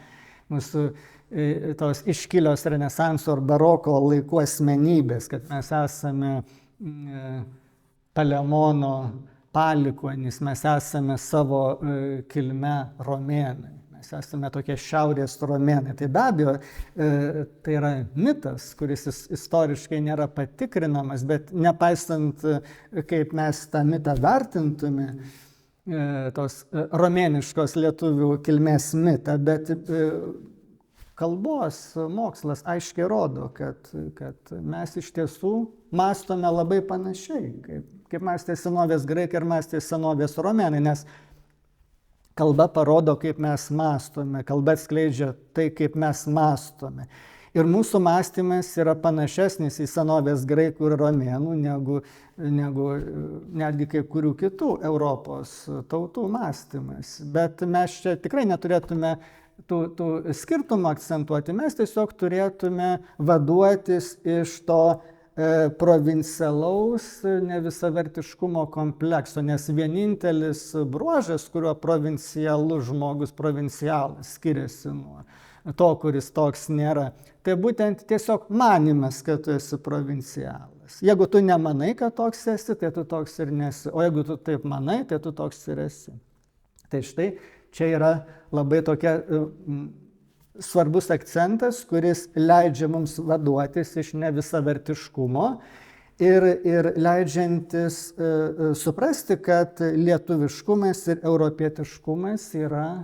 mūsų tos iškilios Renesanso ar baroko laikų asmenybės, kad mes esame Palemono palikuonys, mes esame savo kilme romėnai, mes esame tokie šiaurės romėnai. Tai be abejo, tai yra mitas, kuris istoriškai nėra patikrinamas, bet nepaisant, kaip mes tą mitą vertintume, tos romėniškos lietuvių kilmės mitą, bet kalbos mokslas aiškiai rodo, kad mes iš tiesų mąstome labai panašiai, kaip mąstė senovės graikai ir mąstė senovės romėnai, nes kalba parodo, kaip mes mąstome, kalba atskleidžia tai, kaip mes mąstome. Ir mūsų mąstymas yra panašesnis į senovės graikų ir romėnų negu netgi kai kurių kitų Europos tautų mąstymas. Bet mes čia tikrai neturėtume tų skirtumų akcentuoti, mes tiesiog turėtume vaduotis iš to provincialaus nevisavertiškumo komplekso, nes vienintelis bruožas, kuriuo provincialus žmogus, provincialas skiriasi nuo to, kuris toks nėra, tai būtent tiesiog manimas, kad tu esi provincialas. Jeigu tu nemanai, kad toks esi, tai tu toks ir nesi, o jeigu tu taip manai, tai tu toks ir esi. Tai štai čia yra labai tokia svarbus akcentas, kuris leidžia mums vaduotis iš nevisavertiškumo ir leidžiantis suprasti, kad lietuviškumas ir europietiškumas yra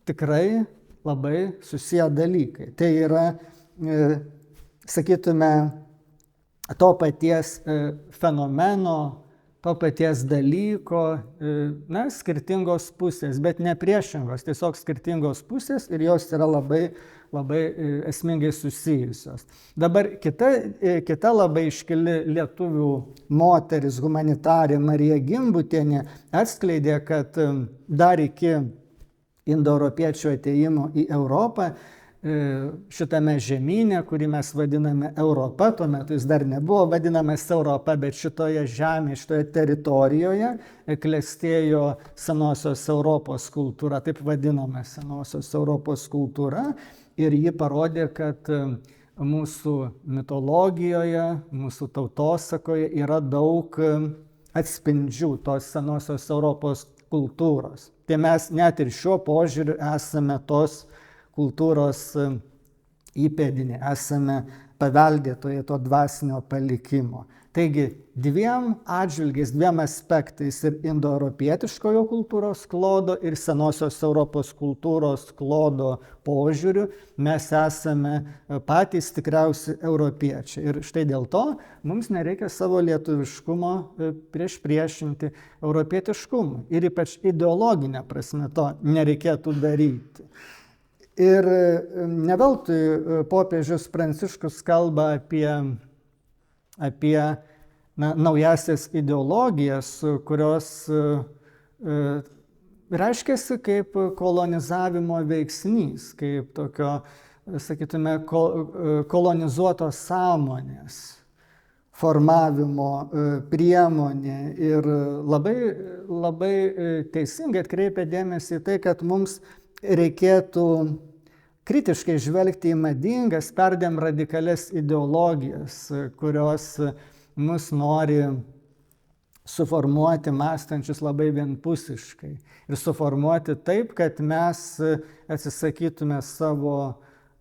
tikrai labai susiję dalykai. Tai yra, sakytume, to paties fenomeno, to paties dalyko, skirtingos pusės, bet ne priešingos, tiesiog skirtingos pusės ir jos yra labai esmingai susijusios. Dabar kita labai iškili lietuvių moteris, humanitarė Marija Gimbutienė atskleidė, kad dar iki indoeuropiečių atėjimo į Europą šitame žemyne, kurį mes vadiname Europa, tuo metu jis dar nebuvo vadinamas Europa, bet šitoje žemėje, šitoje teritorijoje klestėjo senosios Europos kultūra, taip vadinama senosios Europos kultūra, ir ji parodė, kad mūsų mitologijoje, mūsų tautosakoje yra daug atspindžių tos senosios Europos kultūros. Tai mes net ir šiuo požiūriu esame tos kultūros įpėdinė, esame paveldėtoje to dvasinio palikimo. Taigi dviem atžvilgiais, dviem aspektais ir indoeuropietiškojo kultūros klodo ir senosios Europos kultūros klodo požiūriu mes esame patys tikriausi europiečiai. Ir štai dėl to mums nereikia savo lietuviškumo priešinti europietiškumui. Ir ypač ideologinė prasme to nereikėtų daryti. Ir ne veltui popiežius Pranciškus kalba apie naujasias ideologijas, kurios reiškiasi kaip kolonizavimo veiksnys, kaip tokio, sakytume, kolonizuotos sąmonės formavimo priemonė. Ir labai teisingai atkreipia dėmesį į tai, kad mums reikėtų kritiškai žvelgti į madingas, perdėm radikalias ideologijas, kurios mus nori suformuoti mąstančius labai vienpusiškai ir suformuoti taip, kad mes atsisakytume savo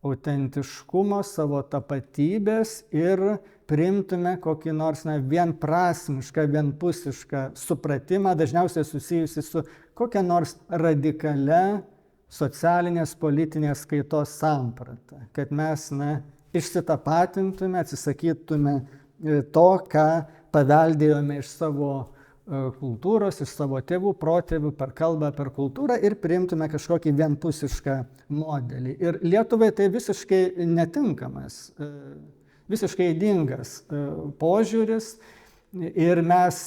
autentiškumo, savo tapatybės ir priimtume kokį nors vienprasmišką, vienpusišką supratimą, dažniausiai susijusi su kokia nors radikalia socialinės politinės kaitos samprata, kad mes išsitapatintume, atsisakytume to, ką paveldėjome iš savo kultūros, iš savo tėvų, protėvių, per kalbą, per kultūrą ir priimtume kažkokį vienpusišką modelį. Ir Lietuvai tai visiškai netinkamas, visiškai ydingas požiūris ir mes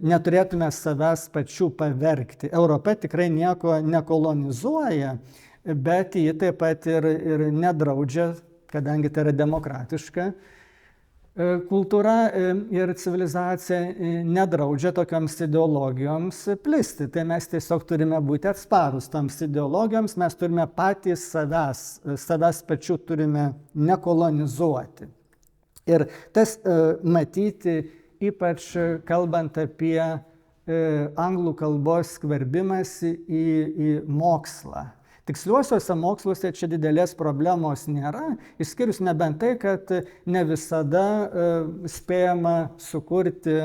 neturėtume savęs pačių pavergti. Europa tikrai nieko nekolonizuoja, bet ji taip pat ir nedraudžia, kadangi tai yra demokratiška kultūra ir civilizacija, nedraudžia tokiams ideologijoms plisti. Tai mes tiesiog turime būti atsparus toms ideologijoms, mes turime patys savęs pačių turime nekolonizuoti. Ir tas matyti, ypač kalbant apie anglų kalbos skverbimąsi į mokslą. Tiksliuosiuose moksluose čia didelės problemos nėra, išskyrus nebent tai, kad ne visada spėjama sukurti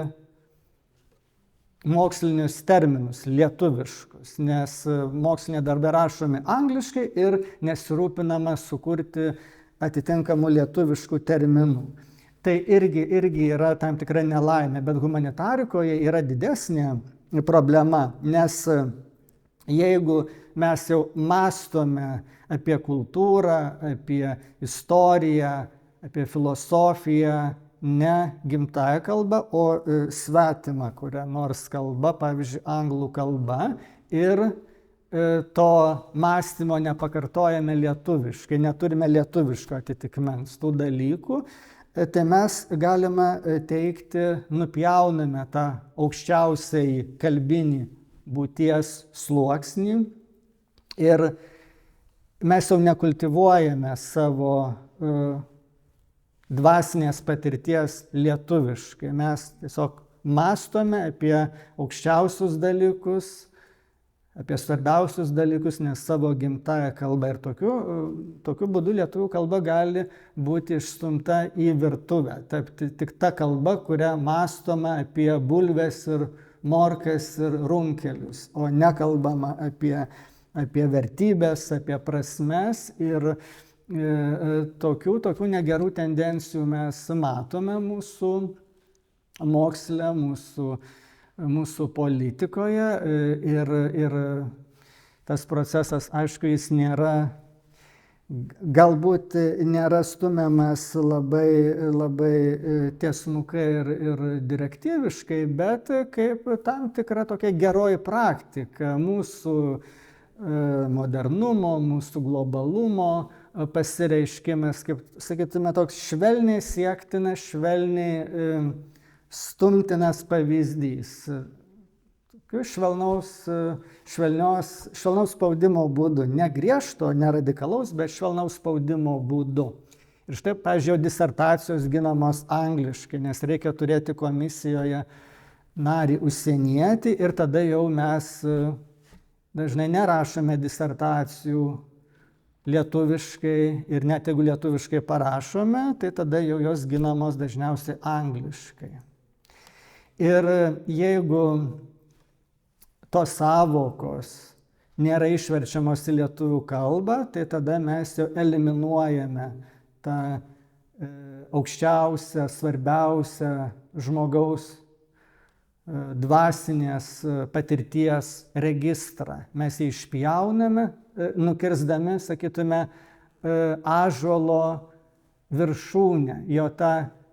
mokslinius terminus lietuviškus, nes moksliniai darbai rašomi angliškai ir nesirūpinama sukurti atitinkamų lietuviškų terminų. Tai irgi yra tam tikra nelaimė, bet humanitarikoje yra didesnė problema, nes jeigu mes jau mąstome apie kultūrą, apie istoriją, apie filosofiją, ne gimtąją kalbą, o svetimą kurią nors kalbą, pavyzdžiui, anglų kalba, ir to mąstymo nepakartojame lietuviškai, neturime lietuviško atitikmens tų dalykų, tai mes galime teikti, nupjauname tą aukščiausiai kalbinį būties sluoksnį ir mes jau nekultivuojame savo dvasinės patirties lietuviškai. Mes tiesiog mąstome apie aukščiausius dalykus, apie svarbiausius dalykus, nes savo gimtąją kalbą. Ir tokiu būdu lietuvių kalba gali būti išstumta į virtuvę, tapti tik ta kalba, kurią mąstoma apie bulves ir morkas ir runkelius, o nekalbama apie vertybės, apie prasmes. Ir tokių negerų tendencijų mes matome mūsų moksle, mūsų politikoje ir tas procesas, aišku, jis galbūt nėra stumiamas labai tiesmukai ir direktyviškai, bet kaip tam tikra tokia geroji praktika mūsų modernumo, mūsų globalumo pasireiškimas, kaip sakytume, toks švelniai siektinas, švelniai stumtinas pavyzdys. Švelnaus spaudimo būdu, ne griežto, ne radikalaus, bet švelnaus spaudimo būdu. Ir štai, pavyzdžiui, disertacijos ginamos angliškai, nes reikia turėti komisijoje narį užsienietį ir tada jau mes dažnai nerašome disertacijų lietuviškai ir net jeigu lietuviškai parašome, tai tada jau jos ginamos dažniausiai angliškai. Ir jeigu tos savokos nėra išverčiamos į lietuvių kalbą, tai tada mes jau eliminuojame tą aukščiausią, svarbiausią žmogaus dvasinės patirties registrą. Mes jį išpjauname, nukirsdami, sakytume, ąžuolo viršūnę, jo tą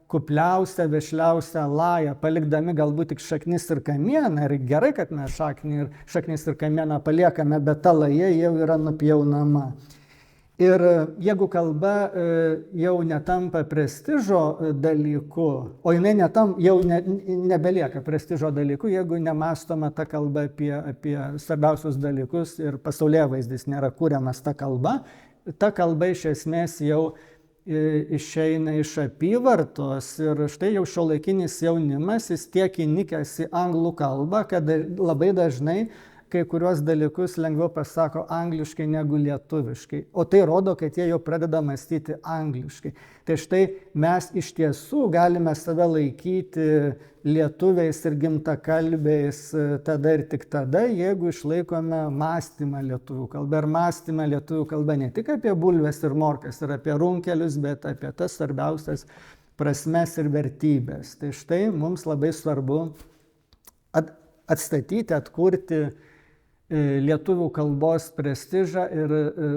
kupliausią, vešliausią lają, palikdami galbūt tik šaknis ir kamieną. Ir gerai, kad mes šaknis ir kamieną paliekame, bet ta laja jau yra nupjaunama. Ir jeigu kalba jau netampa prestižo dalyku, o jinai jau nebelieka prestižo dalyku, jeigu nemąstoma ta kalba apie svarbiausius dalykus ir pasaulėvaizdis nėra kuriamas ta kalba iš esmės jau išeina iš apyvartos. Ir štai jau šiuolaikinis jaunimas, jis tiek įnikęs į anglų kalbą, kad labai dažnai kai kuriuos dalykus lengviau pasako angliškai negu lietuviškai. O tai rodo, kad jie jau pradeda mąstyti angliškai. Tai štai mes iš tiesų galime save laikyti lietuviais ir gimtakalbiais tada ir tik tada, jeigu išlaikome mąstymą lietuvių kalbą. Ir mąstymą lietuvių kalbą ne tik apie bulves ir morkas ir apie runkelius, bet apie tas svarbiausias prasmes ir vertybės. Tai štai mums labai svarbu atstatyti, atkurti lietuvių kalbos prestižą ir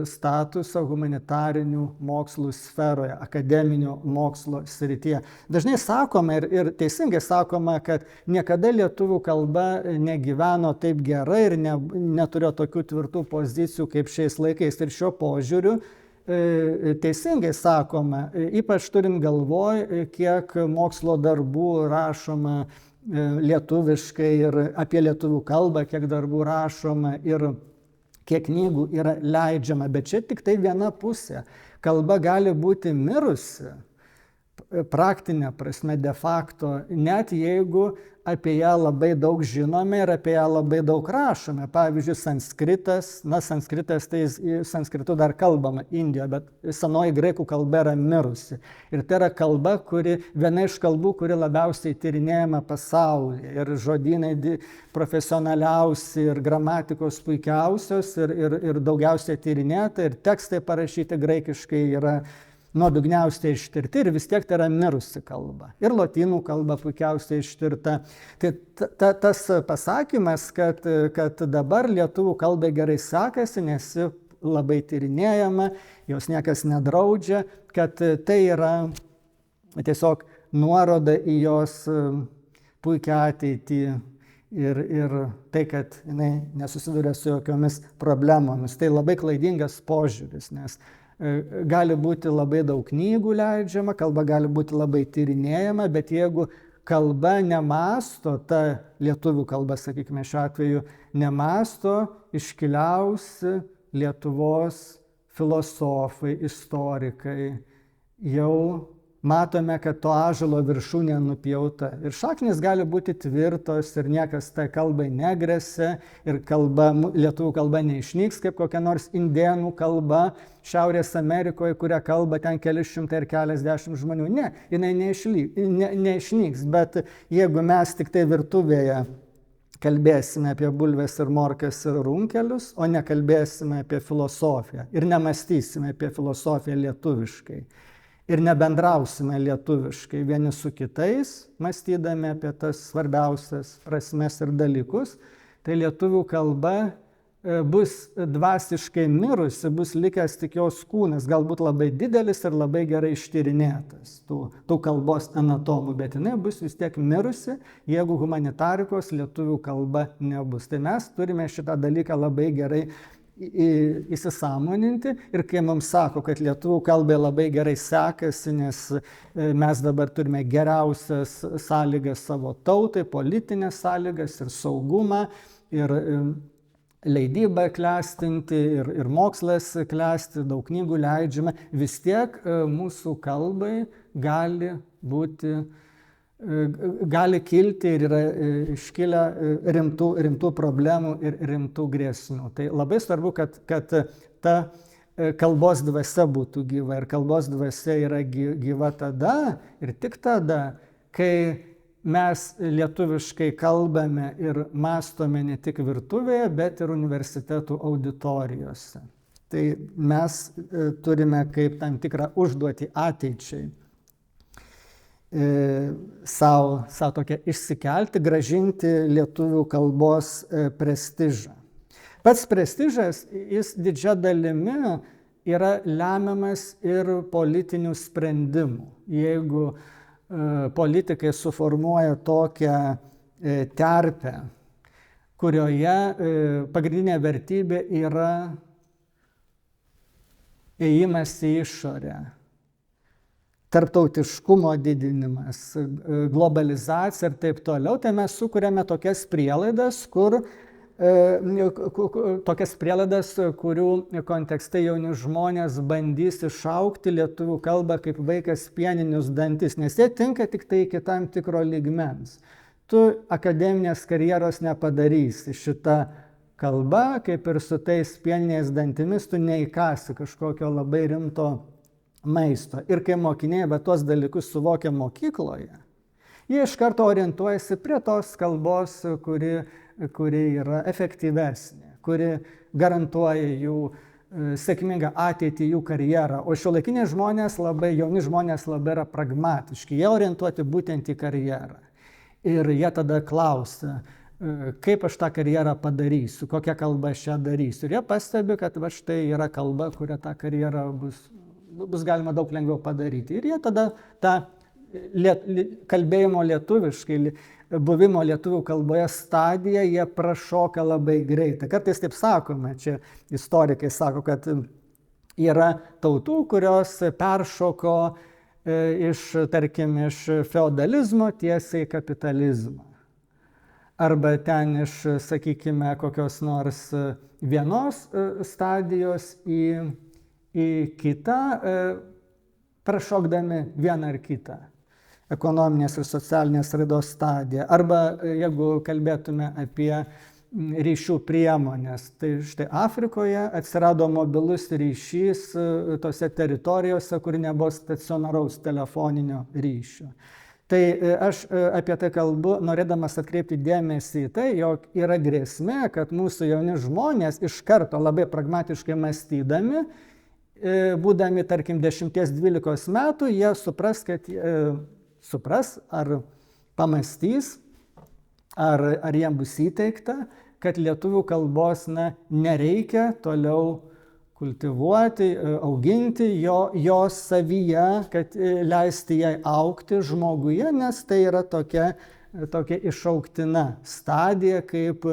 statusą humanitarinių mokslų sferoje, akademinio mokslo srityje. Dažnai sakoma ir teisingai sakoma, kad niekada lietuvių kalba negyveno taip gerai ir neturėjo tokių tvirtų pozicijų kaip šiais laikais. Ir šiuo požiūriu teisingai sakoma, ypač turint galvoj, kiek mokslo darbų rašoma lietuviškai ir apie lietuvių kalbą, kiek darbų rašoma ir kiek knygų yra leidžiama. Bet čia tik tai viena pusė. Kalba gali būti mirusi, praktinė prasme, de facto, net jeigu apie ją labai daug žinome ir apie ją labai daug rašome. Pavyzdžiui, sanskritas, tai sanskritu dar kalbama Indijoje, bet senoji graikų kalba yra mirusi. Ir tai yra kalba, viena iš kalbų, kuri labiausiai tyrinėjama pasaulyje. Ir žodynai profesionaliausi, ir gramatikos puikiausios, ir daugiausiai tyrinėta, ir tekstai parašyti graikiškai yra nuodugniausiai ištirti ir vis tiek tai yra mirusi kalba. Ir lotynų kalba puikiausiai ištirta. Tai tas pasakymas, kad dabar lietuvių kalbai gerai sekasi, nes ji labai tyrinėjama, jos niekas nedraudžia, kad tai yra tiesiog nuoroda į jos puikią ateitį ir tai, kad jinai nesusiduria su jokiomis problemomis. Tai labai klaidingas požiūris, nes gali būti labai daug knygų leidžiama, kalba gali būti labai tyrinėjama, bet jeigu kalba nemąsto, ta lietuvių kalba, sakykime, šiuo atveju nemąsto, iškiliausi Lietuvos filosofai, istorikai, jau matome, kad to ąžuolo viršūnė nupjauta. Ir šaknys gali būti tvirtos ir niekas tai kalbai negresia ir lietuvių kalba neišnyks kaip kokia nors indėnų kalba Šiaurės Amerikoje, kurią kalba ten keli šimtai ir keliasdešimt žmonių. Ne, jinai neišnyks, bet jeigu mes tik tai virtuvėje kalbėsime apie bulves ir morkas ir runkelius, o nekalbėsime apie filosofiją ir nemąstysime apie filosofiją lietuviškai, ir nebendrausime lietuviškai vieni su kitais, mąstydami apie tas svarbiausias prasmes ir dalykus, tai lietuvių kalba bus dvasiškai mirusi, bus likęs tik jos kūnas, galbūt labai didelis ir labai gerai ištyrinėtas tų kalbos anatomų, bet jinai bus vis tiek mirusi, jeigu humanitarikos lietuvių kalba nebus. Tai mes turime šitą dalyką labai gerai įsisąmoninti ir kai mums sako, kad lietuvių kalbai labai gerai sekasi, nes mes dabar turime geriausias sąlygas savo tautai, politinės sąlygas ir saugumą, ir leidybą klestinti, ir mokslas klesti, daug knygų leidžiama, vis tiek mūsų kalbai gali kilti ir yra iškilę rimtų problemų ir rimtų grėsmių. Tai labai svarbu, kad ta kalbos dvasia būtų gyva. Ir kalbos dvasia yra gyva tada ir tik tada, kai mes lietuviškai kalbame ir mąstome ne tik virtuvėje, bet ir universitetų auditorijose. Tai mes turime kaip tam tikrą užduotį ateičiai savo tokią išsikelti, grąžinti lietuvių kalbos prestižą. Pats prestižas, jis didžia dalimi yra lemiamas ir politinių sprendimų. Jeigu politikai suformuoja tokią terpę, kurioje pagrindinė vertybė yra ėjimas į išorę, tarptautiškumo didinimas, globalizacija ir taip toliau, tai mes sukuriame tokias prielaidas, kurių kontekste jauni žmonės bandys išaugti lietuvių kalbą kaip vaikas pieninius dantis, nes jie tinka tik tai iki tam tikro lygmens. Tu akademinės karjeros nepadarysi šitą kalba, kaip ir su tais pieniniais dantimis, tu neįkasi kažkokio labai rimto maisto. Ir kai mokiniai tuos dalykus suvokia mokykloje, jie iš karto orientuojasi prie tos kalbos, kuri yra efektyvesnė, kuri garantuoja jų sėkmingą ateitį, jų karjerą. O šiuolaikiniai žmonės, jauni žmonės labai yra pragmatiški, jie orientuoti būtent į karjerą. Ir jie tada klausia, kaip aš tą karjerą padarysiu, kokią kalbą aš ją darysiu. Ir jie pastebi, kad štai yra kalba, kurią tą karjerą bus galima daug lengviau padaryti. Ir jie tada tą kalbėjimo lietuviškai, buvimo lietuvių kalboje stadiją jie prašoka labai greitai. Kartais taip sakome, čia istorikai sako, kad yra tautų, kurios peršoko tarkim, iš feodalizmo tiesiai kapitalizmą. Arba ten iš, sakykime, kokios nors vienos stadijos į kitą, prašokdami vieną ar kitą ekonominės ir socialinės raidos stadiją. Arba jeigu kalbėtume apie ryšių priemonės, tai štai Afrikoje atsirado mobilus ryšys tose teritorijose, kur nebuvo stacionaraus telefoninio ryšio. Tai aš apie tai kalbu, norėdamas atkreipti dėmesį į tai, jog yra grėsmė, kad mūsų jauni žmonės iš karto labai pragmatiškai mąstydami, būdami, tarkim, 10-12 metų, jie supras, ar pamastys, ar jiem bus įteikta, kad lietuvių kalbos nereikia toliau kultivuoti, auginti jos savyje, kad leisti jai augti žmoguje, nes tai yra tokia išaugtina stadija, kaip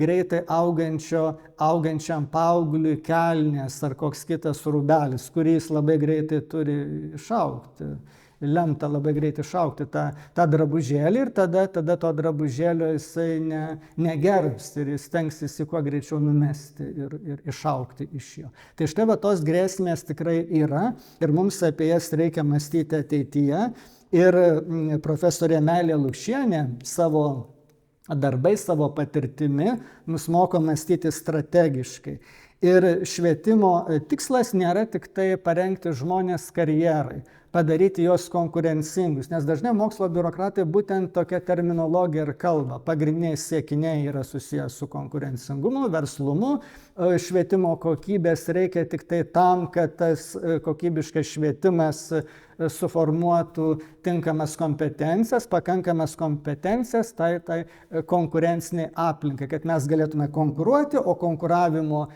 greitai augančiam paaugliui kelnės ar koks kitas rūbelis, kuris labai greitai turi išaugti. Lemta labai greitai išaugti tą drabužėlį ir tada to drabužėlio jisai negerbs ir jis stengsis jį kuo greičiau numesti ir išaugti iš jo. Tai štai tos grėsmės tikrai yra ir mums apie jas reikia mąstyti ateityje. Ir profesorė Meilė Lukšienė savo darbais, savo patirtimi mus moko mąstyti strategiškai. Ir švietimo tikslas nėra tik tai parengti žmonės karjerai, padaryti juos konkurencingus, nes dažnai mokslo biurokratai būtent tokia terminologija ir kalba. Pagrindiniai siekiniai yra susijęs su konkurencingumu, verslumu. Švietimo kokybės reikia tik tai tam, kad tas kokybiškas švietimas suformuotų tinkamas kompetencijas, pakankamas kompetencijas tai konkurenciniai aplinkai, kad mes galėtume konkuruoti, o konkuravimo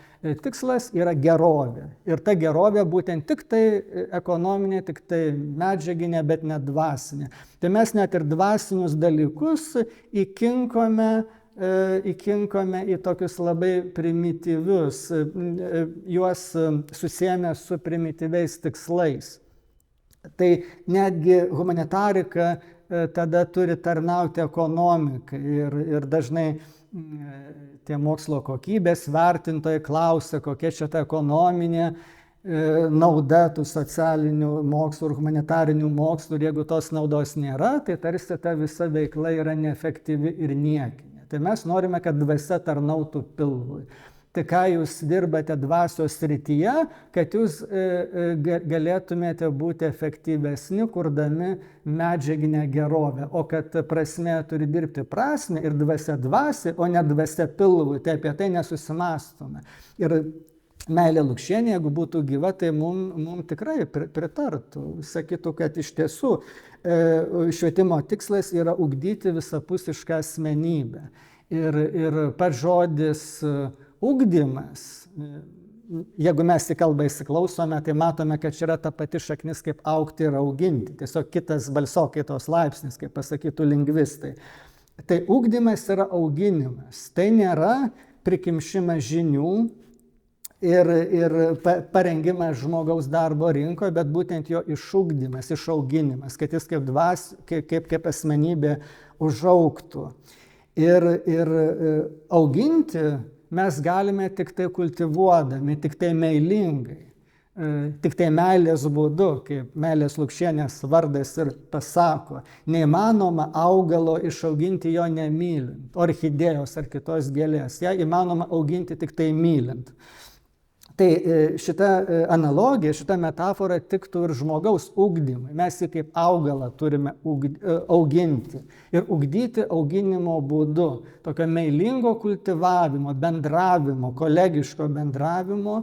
tikslas yra gerovė. Ir ta gerovė būtent tik tai ekonominė, tik tai medžiaginė, bet ne dvasinė. Tai mes net ir dvasinius dalykus įkinkome į tokius labai primityvius, juos susiėmę su primityviais tikslais. Tai netgi humanitarika tada turi tarnauti ekonomikai ir dažnai tie mokslo kokybės vertintojai klausia, kokia čia ta ekonominė nauda tų socialinių mokslų ir humanitarinių mokslų, ir jeigu tos naudos nėra, tai tarsi ta visa veikla yra neefektyvi ir niekinė. Tai mes norime, kad dvasia tarnautų pilvui. Tai ką jūs dirbate dvasios srityje, kad jūs galėtumėte būti efektyvesni, kurdami medžiaginę gerovę, o kad prasmė turi dirbti prasmę ir dvasia dvasiai, o ne dvasia pilvui, tai apie tai nesusimąstome. Ir Meilė Lukšienė, jeigu būtų gyva, tai mums tikrai pritartų, sakytų, kad iš tiesų švietimo tikslas yra ugdyti visapusišką asmenybę. Ir pats žodis ugdymas, jeigu mes į kalbą įsiklausome, tai matome, kad čia yra ta pati šaknis kaip augti ir auginti. Tiesiog kitas balsokaitos laipsnis, kaip pasakytų lingvistai. Tai ugdymas yra auginimas. Tai nėra prikimšimas žinių ir parengimas žmogaus darbo rinkoje, bet būtent jo išugdymas, išauginimas, kad jis kaip asmenybė užaugtų. Ir auginti mes galime tik tai kultivuodami, tik tai meilingai. tik tai meilės būdu, kaip Meilės Lukšienės vardas ir pasako, neįmanoma augalo išauginti jo nemylint, orchidėjos ar kitos gėlės, ją įmanoma auginti tik tai mylint. Tai šita analogija, šita metafora tiktų ir žmogaus ugdymui. Mes jį kaip augalą turime auginti ir ugdyti auginimo būdu, tokio meilingo kultivavimo, bendravimo, kolegiško bendravimo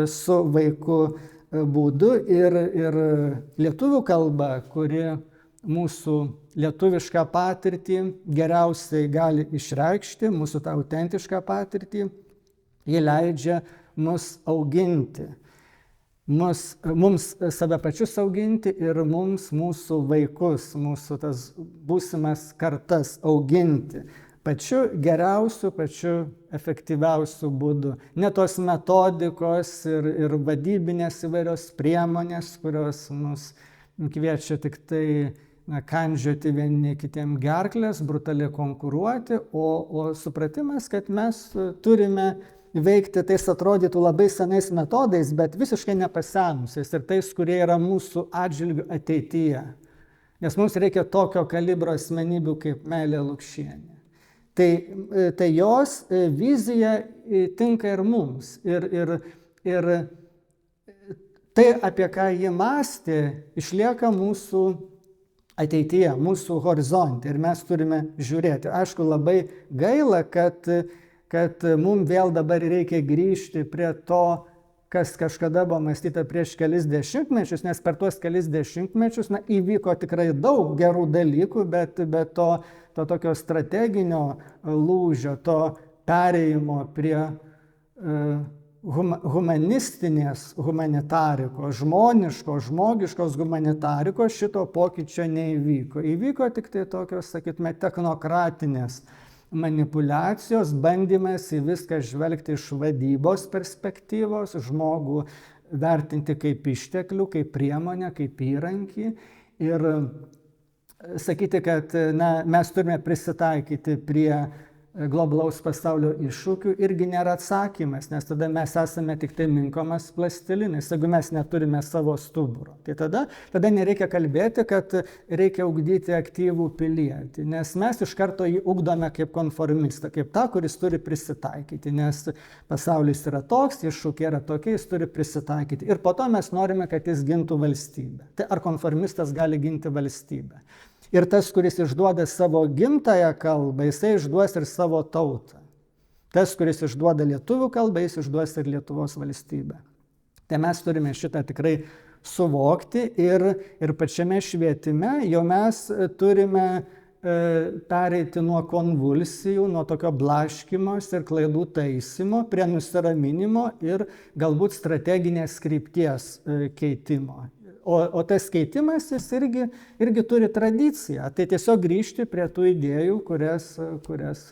su vaiku būdu ir lietuvių kalba, kuri mūsų lietuvišką patirtį geriausiai gali išreikšti, mūsų tą autentišką patirtį, ji leidžia mus auginti, mums save pačius auginti ir mums mūsų vaikus, mūsų tas būsimas kartas auginti pačiu geriausiu, pačiu efektyviausiu būdu. Ne tos metodikos ir vadybinės įvairios priemonės, kurios mus kviečia tik tai kandžioti vieni kitiem gerklės, brutaliai konkuruoti, o supratimas, kad mes turime veikti tais atrodytų labai senais metodais, bet visiškai nepasenusiais ir tais, kurie yra mūsų atžvilgių ateityje. Nes mums reikia tokio kalibro asmenybių kaip Meilė Lukšienė. Tai jos vizija tinka ir mums. Ir tai, apie ką ji mąstė, išlieka mūsų ateityje, mūsų horizonte ir mes turime žiūrėti. Aišku, labai gaila, kad mums vėl dabar reikia grįžti prie to, kas kažkada buvo mąstyta prieš kelis dešimtmečius, nes per tuos kelis dešimtmečius įvyko tikrai daug gerų dalykų, bet to tokio strateginio lūžio, to perėjimo prie humanistinės humanitarikos, žmogiškos humanitarikos šito pokyčio neįvyko. Įvyko tik tai tokios, sakytume, technokratinės manipulacijos, bandymas į viską žvelgti iš vadybos perspektyvos, žmogų vertinti kaip išteklių, kaip priemonę, kaip įrankį ir sakyti, kad mes turime prisitaikyti prie globalaus pasaulio iššūkių irgi nėra atsakymas, nes tada mes esame tik tai minkomas plastilinis, jeigu mes neturime savo stuburo. Tai tada nereikia kalbėti, kad reikia ugdyti aktyvų pilietį, nes mes iš karto jį ugdome kaip konformistą, kaip tą, kuris turi prisitaikyti, nes pasaulis yra toks, iššūkiai yra tokie, jis turi prisitaikyti. Ir po to mes norime, kad jis gintų valstybę. Tai ar konformistas gali ginti valstybę? Ir tas, kuris išduoda savo gimtąją kalbą, jisai išduos ir savo tautą. Tas, kuris išduoda lietuvių kalbą, jis išduos ir Lietuvos valstybę. Tai mes turime šitą tikrai suvokti ir pačiame švietime jau mes turime pereiti nuo konvulsijų, nuo tokio blaškymos ir klaidų taisymo prie nusiraminimo ir galbūt strateginės krypties keitimo. O tas keitimas jis irgi turi tradiciją. Tai tiesiog grįžti prie tų idėjų, kurias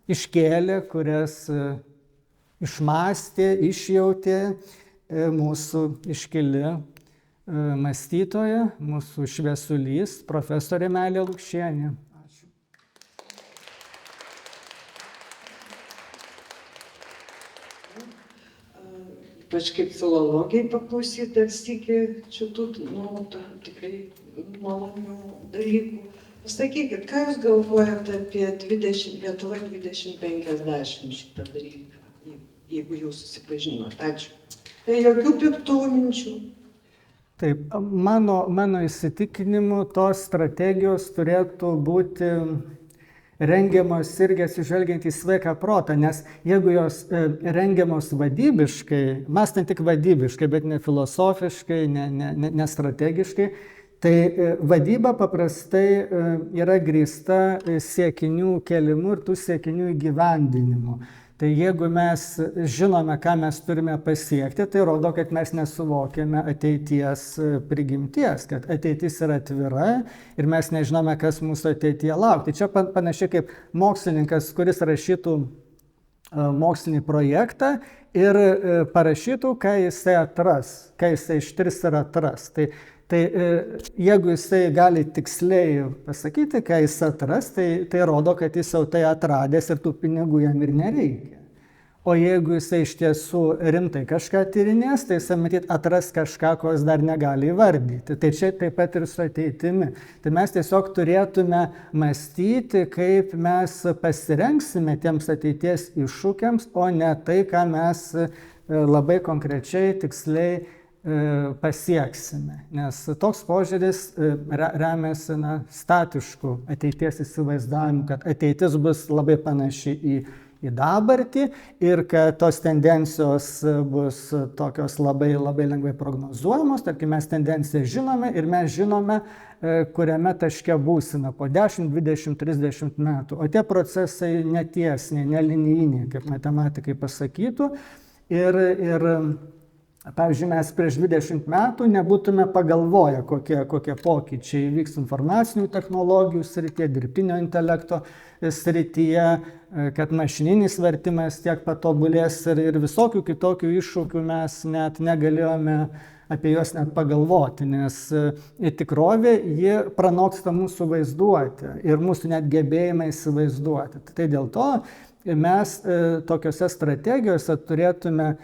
iškėlė, kurias išmąstė, išjautė mūsų iškili mąstytoja, mūsų šviesulys, profesorė Meilė Lukšienė. Ačiū. Ypač kaip filologijai paklausyti dar sykį šitų tikrai malonių dalykų. Pasakykit, ką Jūs galvojate apie Lietuva 2050 šitą dalyką, jeigu Jūs susipažinot? Ačiū. Tai jokių piktų minčių. Taip, mano įsitikinimu, tos strategijos turėtų būti rengiamos irgi atsižvelgiant į sveiką protą, nes jeigu jos rengiamos vadybiškai, mąstant tik vadybiškai, bet ne filosofiškai, ne strategiškai, tai vadyba paprastai yra grįsta siekinių kėlimu ir tų siekinių įgyvendinimu. Tai jeigu mes žinome, ką mes turime pasiekti, tai rodo, kad mes nesuvokėme ateities prigimties, kad ateitis yra atvira ir mes nežinome, kas mūsų ateityje laukti. Čia panašiai kaip mokslininkas, kuris rašytų mokslinį projektą ir parašytų, ką jisai atras, ką jisai ištirs ir atras. Tai jeigu jisai gali tiksliai pasakyti, ką jis atras, tai rodo, kad jis jau tai atradęs ir tų pinigų jam ir nereikia. O jeigu jisai iš tiesų rimtai kažką tyrinės, tai jisai matyt atras kažką, ko jis dar negali įvardyti. Tai čia taip pat ir su ateitimi. Tai mes tiesiog turėtume mąstyti, kaip mes pasirengsime tiems ateities iššūkiams, o ne tai, ką mes labai konkrečiai, tiksliai pasieksime. Nes toks požiūris remiasi statišku ateities įsivaizdavimu, kad ateitis bus labai panaši į dabartį ir kad tos tendencijos bus tokios labai lengvai prognozuojamos. Tarkim, mes tendenciją žinome ir mes žinome, kuriame taške būsime po 10, 20, 30 metų. O tie procesai netiesniai, nelinijiniai, kaip matematikai pasakytų. Ir pavyzdžiui, mes prieš 20 metų nebūtume pagalvoję, kokie pokyčiai vyks informacinių technologijų srityje, dirbtinio intelekto srityje, kad mašininis vertimas tiek patobulės ir visokių kitokių iššūkių mes net negalėjome apie juos net pagalvoti, nes tikrovė, ji pranoksta mūsų vaizduotę ir mūsų net gebėjimą įsivaizduoti. Tai dėl to mes tokiose strategijose turėtume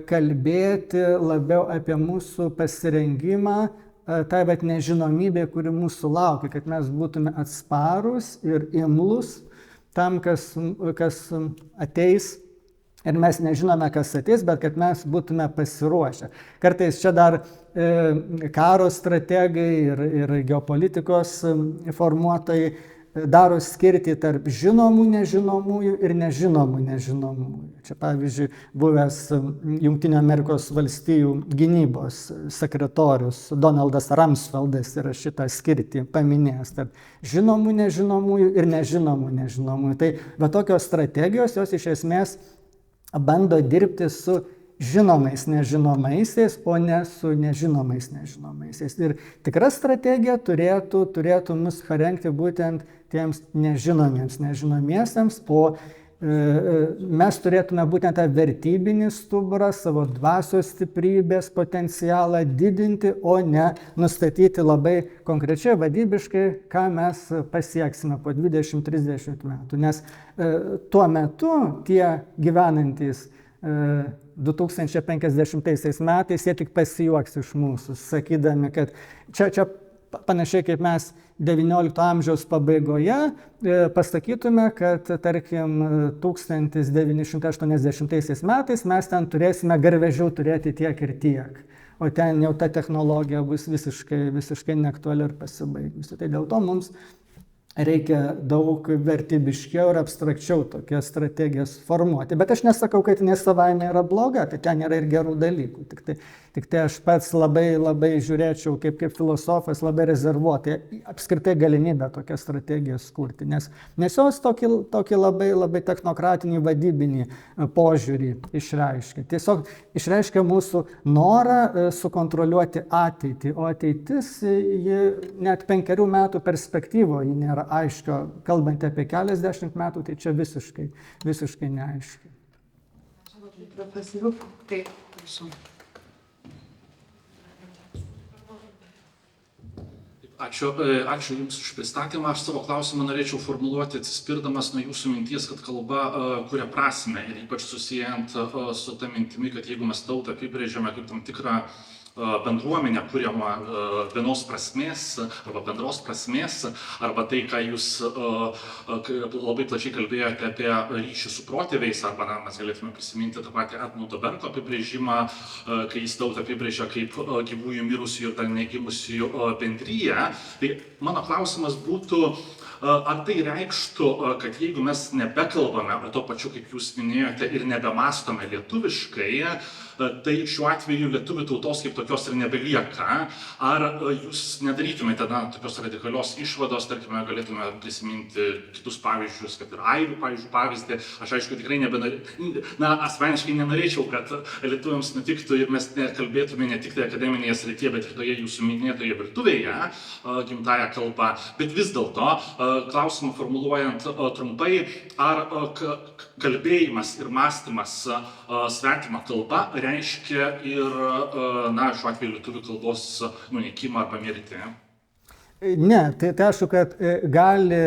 kalbėti labiau apie mūsų pasirengimą, tai bet nežinomybė, kuri mūsų laukia, kad mes būtume atsparūs ir imlus tam, kas ateis. Ir mes nežinome, kas ateis, bet kad mes būtume pasiruošę. Kartais čia dar karo strategai ir geopolitikos formuotojai daro skirtį tarp žinomų nežinomųjų ir nežinomų nežinomųjų. Čia pavyzdžiui, buvęs Jungtinių Amerikos valstijų gynybos sekretorius Donaldas Rumsfeldas yra šitą skirtį paminėjęs tarp žinomų nežinomųjų ir nežinomų nežinomųjų. Tai va tokios strategijos, jos iš esmės bando dirbti su žinomais nežinomaisiais, o ne su nežinomais nežinomaisiais. Ir tikra strategija turėtų mus parengti būtent tiems nežinomiems nežinomiesiems, o mes turėtume būtent tą vertybinį stuburą, savo dvasios stiprybės potencialą didinti, o ne nustatyti labai konkrečiai vadybiškai, ką mes pasieksime po 20-30 metų. Nes tuo metu tie gyvenantys 2050 metais jie tik pasijuoks iš mūsų, sakydami, kad čia panašiai kaip mes XIX amžiaus pabaigoje pasakytume, kad tarkim 1980 metais mes ten turėsime garvežių turėti tiek ir tiek, o ten jau ta technologija bus visiškai neaktuali ir pasibaigusi. Tai dėl to mums reikia daug vertybiškiau ir abstrakčiau tokias strategijas formuoti. Bet aš nesakau, kad jinai savaime yra bloga, tai ten yra ir gerų dalykų. Tik tai aš pats labai žiūrėčiau kaip filosofas, labai rezervuotai apskritai galimybę tokią strategiją kurti, nes jos tokį labai technokratinį vadybinį požiūrį išreiškia. Tiesiog išreiškia mūsų norą sukontroliuoti ateitį, o ateitis net 5 metų perspektyvoje nėra aiškio, kalbant apie keliasdešimt metų, tai čia visiškai neaiškiai. Profesorių, taip, prašau. Ačiū Jums už pristatymą. Aš savo klausimą norėčiau formuluoti atsispirdamas nuo Jūsų minties, kad kalba kuria prasmę ir ypač susijęjant su ta mintimi, kad jeigu mes tautą apibrėžiame kaip tam tikrą bendruomenę kuriamą vienos prasmės arba bendros prasmės, arba tai, ką Jūs labai plačiai kalbėjote apie ryšį su protėviais, arba mes galėtume prisiminti tą patį Edmundo Berko apibrėžimą, kai jis tautą apibrėžia kaip gyvųjų mirusiųjų ir dar negimusiųjų bendriją. Tai mano klausimas būtų, ar tai reikštų, kad jeigu mes nebekalbame, o to pačiu, kaip Jūs minėjote, ir nebemąstome lietuviškai, tai šiuo atveju lietuvių tautos kaip tokios ir nebelieka. Ar Jūs nedarytumėte tokios radikalios išvados, tarkime, galėtume prisiminti kitus pavyzdžius, kad ir airių pavyzdį. Aš aišku tikrai asmeniškai nenorėčiau, kad lietuviams nutiktų ir mes kalbėtume ne tik tai akademinėje srityje, bet ir toje Jūsų minėtoje virtuvėje, gimtąją kalbą. Bet vis dėlto, klausimą formuluojant trumpai, ar kalbėjimas ir mąstymas svetima kalba reiškia ir, šiuo atveju lietuvių kalbos nunykimą arba mirtį? Ne, tai aišku, kad gali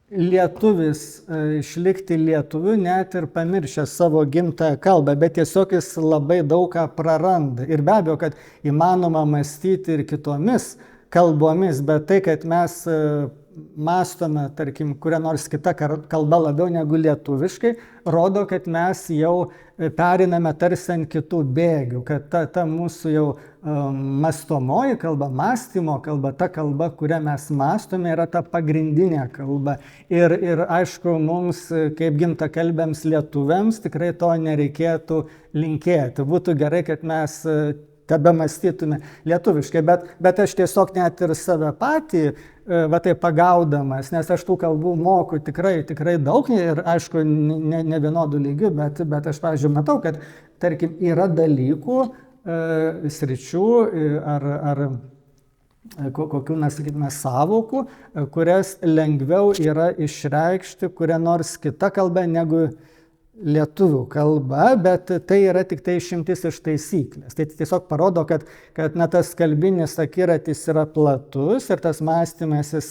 lietuvis išlikti lietuviu, net ir pamiršęs savo gimtąją kalbą, bet tiesiog jis labai daug ką praranda. Ir be abejo, kad įmanoma mąstyti ir kitomis kalbomis, bet tai, kad mes mąstome, tarkim, kurią nors kitą kalbą labiau negu lietuviškai, rodo, kad mes jau periname tarsi ant kitų bėgių, kad ta mūsų jau mąstomoji kalba, mąstymo kalba, ta kalba, kurią mes mąstome, yra ta pagrindinė kalba. Ir aišku, mums, kaip gimtakalbėms lietuviams, tikrai to nereikėtų linkėti. Būtų gerai, kad mes tebe mąstytume lietuviškai, bet aš tiesiog net ir save patį va tai pagaudamas, nes aš tų kalbų moku tikrai daug ir aišku ne vienodų lygių, bet aš, pavyzdžiui, matau, kad tarkim yra dalykų, sričių ar kokių, sakytume, sąvokų, kurias lengviau yra išreikšti kuria nors kita kalba negu lietuvių kalba, bet tai yra tik tai išimtis iš taisyklės. Tai tiesiog parodo, kad tas kalbinis akiratis yra platus ir tas mąstymas jis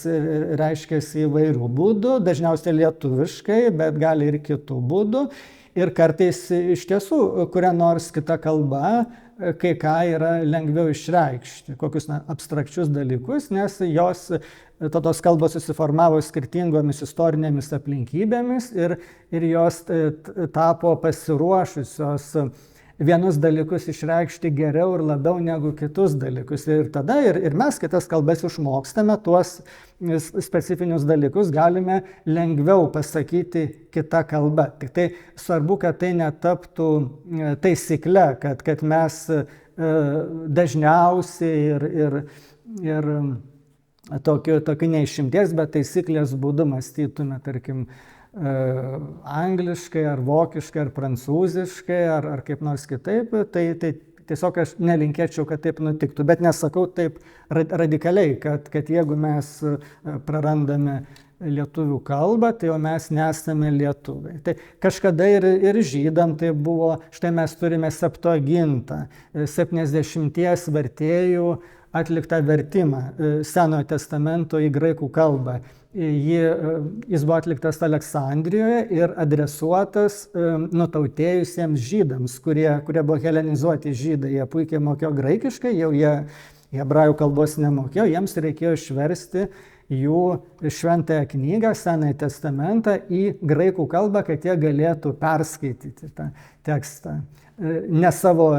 reiškiasi įvairių būdų, dažniausiai lietuviškai, bet gali ir kitų būdų. Ir kartais iš tiesų, kuria nors kita kalba, kai ką yra lengviau išreikšti, kokius abstrakčius dalykus, nes tos kalbos susiformavo skirtingomis istorinėmis aplinkybėmis ir jos tapo pasiruošusios vienus dalykus išreikšti geriau ir labiau negu kitus dalykus. Ir tada ir mes kitas kalbas išmokstame, tuos specifinius dalykus galime lengviau pasakyti kita kalba. Tik tai svarbu, kad tai netaptų taisykle, kad mes dažniausiai ir tokiu neišimties, bet taisyklės būdu mąstytume, tarkim, angliškai, ar vokiškai, ar prancūziškai, ar kaip nors kitaip, tai tiesiog aš nelinkėčiau, kad taip nutiktų. Bet nesakau taip radikaliai, kad jeigu mes prarandame lietuvių kalbą, tai jau mes nesame lietuviai. Tai kažkada ir žydam tai buvo, štai mes turime Septuagintą, 70 vertėjų atliktą vertimą Senojo testamento į graikų kalbą. Jis buvo atliktas Aleksandrijoje ir adresuotas nutautėjusiems žydams, kurie buvo helenizuoti žydai. Jie puikiai mokėjo graikiškai, jau jie hebrajų kalbos nemokėjo, jiems reikėjo išversti jų šventąją knygą, Senąjį testamentą į graikų kalbą, kad jie galėtų perskaityti tą tekstą. Ne savo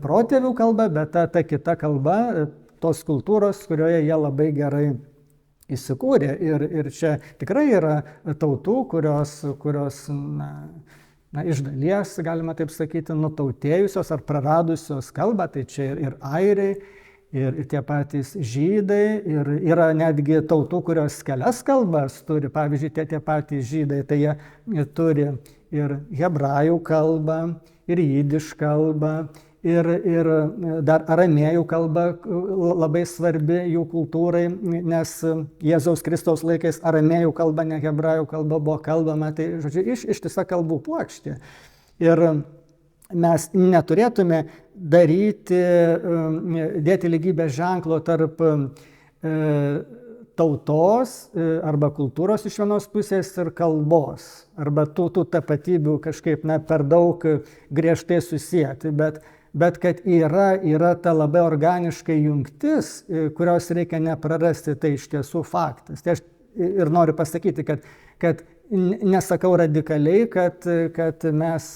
protėvių kalba, bet ta kita kalba, tos kultūros, kurioje jie labai gerai įsikūrė. Ir čia tikrai yra tautų, kurios iš dalies, galima taip sakyti, nutautėjusios ar praradusios kalbą. Tai čia ir airiai, ir tie patys žydai, ir yra netgi tautų, kurios kelias kalbas turi. Pavyzdžiui, tie patys žydai, tai jie turi ir hebrajų kalbą, ir jidiš kalbą, ir dar aramėjų kalba labai svarbi jų kultūrai, nes Jėzaus Kristaus laikais aramėjų kalba, ne hebrajų kalba buvo kalbama, tai, žodžiu, ištisa kalbų puokštė. Ir mes neturėtume dėti lygybės ženklo tarp tautos arba kultūros iš vienos pusės ir kalbos, arba tų tapatybių kažkaip per daug griežtai susijęti, bet kad yra ta labai organiškai jungtis, kurios reikia neprarasti, tai iš tiesų faktas. Tai aš ir noriu pasakyti, kad nesakau radikaliai, kad mes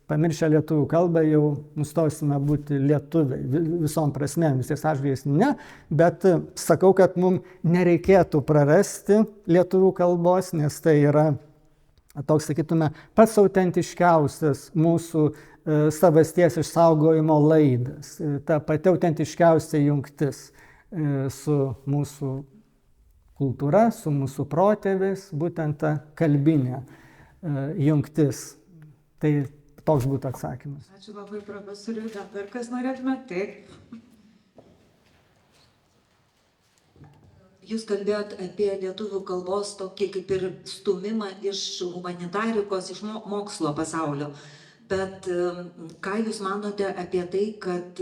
pamiršę lietuvių kalbą jau nustosime būti lietuviai visom prasmėm, visais atžvilgiais ne, bet sakau, kad mums nereikėtų prarasti lietuvių kalbos, nes tai yra toks, sakytume, pats autentiškiausias mūsų savasties išsaugojimo laidas, ta pati autentiškiausia jungtis su mūsų kultūra, su mūsų protėviais, būtent ta kalbinė jungtis. Tai toks būtų atsakymas. Ačiū labai, profesoriui. Dar kas norėtume? Taip. Jūs kalbėjot apie lietuvių kalbos tokį kaip ir stumimą iš humanitarikos, iš mokslo pasaulio. Bet ką Jūs manote apie tai, kad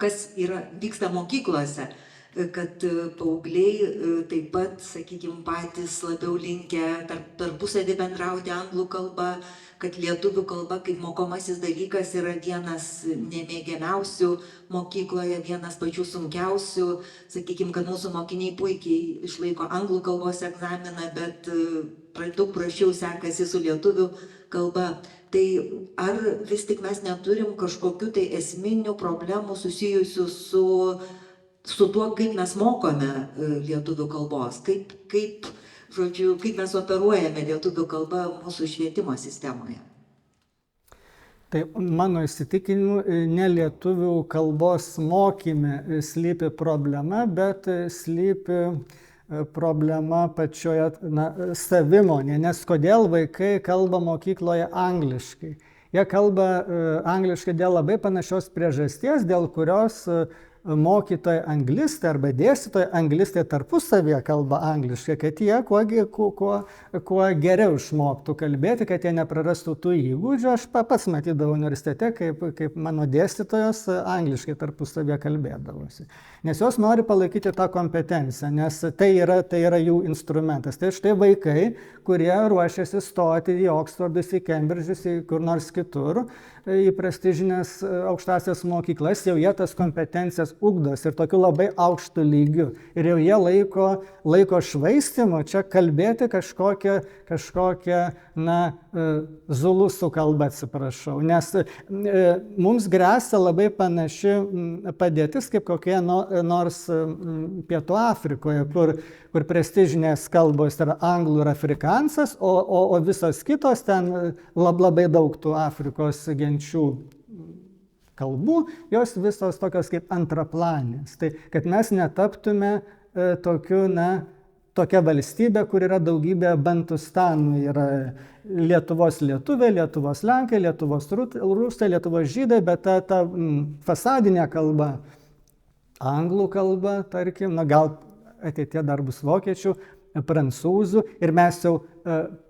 kas vyksta mokyklose? kad paaugliai taip pat, sakykime, patys labiau linkę tarpusavį bendrauti anglų kalba, kad lietuvių kalba kaip mokomasis dalykas yra vienas nemėgiamiausių mokykloje, vienas pačių sunkiausių. Sakykime, kad mūsų mokiniai puikiai išlaiko anglų kalbos egzaminą, bet daug prasčiau sekasi su lietuvių kalba. Tai ar vis tik mes neturim kažkokių tai esminių problemų susijusių su tuo, kaip mes mokome lietuvių kalbos, kaip mes operuojame lietuvių kalbą mūsų švietimo sistemoje? Tai mano įsitikinimu, ne lietuvių kalbos mokyme slypi problema, bet slypi problema pačioje savimonė, nes kodėl vaikai kalba mokykloje angliškai. Jie kalba angliškai dėl labai panašios priežasties, dėl kurios mokytojai anglistai arba dėstytojai anglistai tarpusavėje kalba angliškai, kad jie kuo geriau išmoktų kalbėti, kad jie neprarastų tų įgūdžių. Aš pats matydavau universitete, kaip mano dėstytojos angliškai tarpusavėje kalbėdavosi. Nes jos nori palaikyti tą kompetenciją, nes tai yra jų instrumentas. Tai štai vaikai, kurie ruošiasi stoti į Oksfordus, į Kembridžus, į kur nors kitur, į prestižinės aukštasias mokyklas, jau jie tas kompetencijas ugdos ir tokiu labai aukštu lygiu. Ir jau jie laiko švaistimu čia kalbėti kažkokią zulusų kalbą, atsiprašau. Nes mums gresia labai panaši padėtis kaip kokie nors Pietų Afrikoje, kur prestižinės kalbos yra anglų ir afrikansas, o visos kitos ten labai daug tų Afrikos genčių kalbų, jos visos tokios kaip antraplanės. Tai kad mes netaptume tokia valstybė, kur yra daugybė bantustanų, yra Lietuvos lietuviai, Lietuvos lenkai, Lietuvos rusai, Lietuvos žydai, bet ta fasadinė kalba, anglų kalba, tarkim, gal ateitie dar bus vokiečių, prancūzų, ir mes jau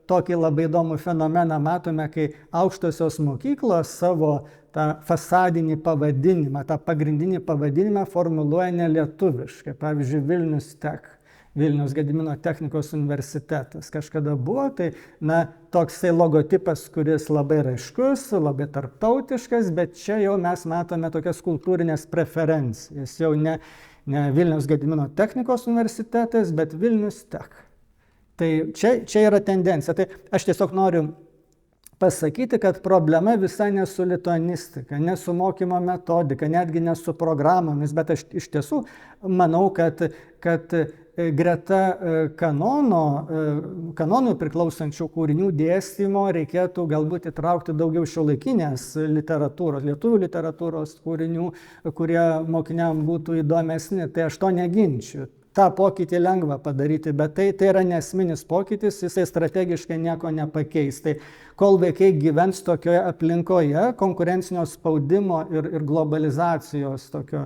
tokį labai įdomų fenomeną matome, kai aukštosios mokyklos savo tą fasadinį pavadinimą, tą pagrindinį pavadinimą formuluoja nelietuviškai. Pavyzdžiui, Vilnius Tech, Vilniaus Gedimino technikos universitetas. Kažkada buvo, tai toksai logotipas, kuris labai raiškus, labai tarptautiškas, bet čia jau mes matome tokias kultūrinės preferencijas. Jau ne Vilniaus Gedimino technikos universitetas, bet Vilnius Tech. Tai čia yra tendencija. Tai aš tiesiog noriu pasakyti, kad problema visai ne su lituanistika, ne su mokymo metodika, netgi ne su programomis, bet aš iš tiesų manau, kad greta kanonų priklausančių kūrinių dėstymo reikėtų galbūt įtraukti daugiau šiuolaikinės literatūros, lietuvių literatūros kūrinių, kurie mokiniam būtų įdomesni. Tai aš to neginčiu. tą pokytį lengva padaryti, bet tai yra nesminis pokytis, jisai strategiškai nieko nepakeis. Tai kol vaikai gyvens tokioje aplinkoje, konkurencinio spaudimo ir globalizacijos tokio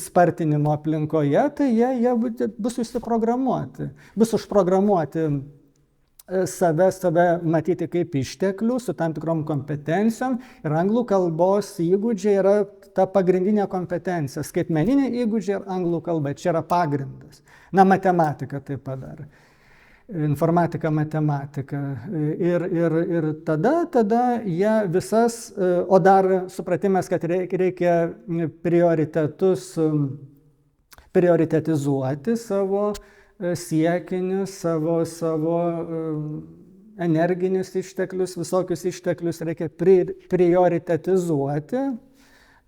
spartinimo aplinkoje, tai jie bus užsiprogramuoti, bus užprogramuoti save matyti kaip išteklių su tam tikrom kompetencijom, ir anglų kalbos įgūdžiai yra ta pagrindinė kompetencija. Skaitmeniniai įgūdžiai ir anglų kalba, čia yra pagrindas. Na, matematika taip pat dar. Informatika, matematika. Ir tada jie visas, o dar supratimas, kad reikia prioritetizuoti savo siekinius, savo energinius išteklius, visokius išteklius reikia prioritetizuoti,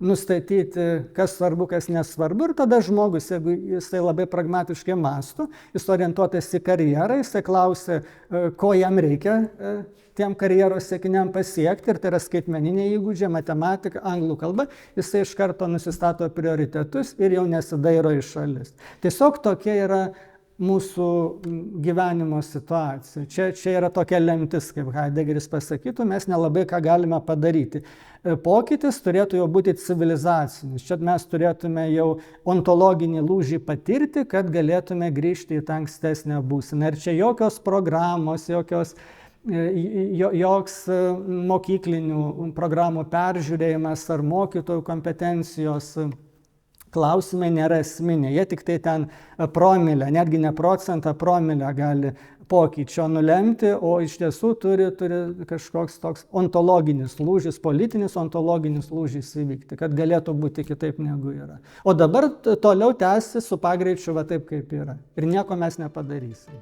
nustatyti, kas svarbu, kas nesvarbu, ir tada žmogus, jeigu jisai labai pragmatiškai mąsto, jis orientuotas į karjerą, jisai klausia, ko jam reikia tiem karjeros siekiniam pasiekti, ir tai yra skaitmeniniai įgūdžiai, matematika, anglų kalba, jisai iš karto nusistato prioritetus ir jau nesidairo į šalis. Tiesiog tokia yra mūsų gyvenimo situacija. Čia yra tokia lemtis, kaip Heideggeris pasakytų, mes nelabai ką galime padaryti. Pokytis turėtų jau būti civilizacinis. Čia mes turėtume jau ontologinį lūžį patirti, kad galėtume grįžti į tą ankstesnę būseną. Ir čia jokios programos, joks mokyklinių programų peržiūrėjimas ar mokytojų kompetencijos klausimai nėra esminiai, jie tik tai ten promilę, netgi ne procentą, promilę gali pokyčio nulemti, o iš tiesų turi kažkoks toks ontologinis lūžis, politinis ontologinis lūžis įvykti, kad galėtų būti kitaip negu yra. O dabar toliau tęsti su pagreičiu va taip, kaip yra. Ir nieko mes nepadarysim.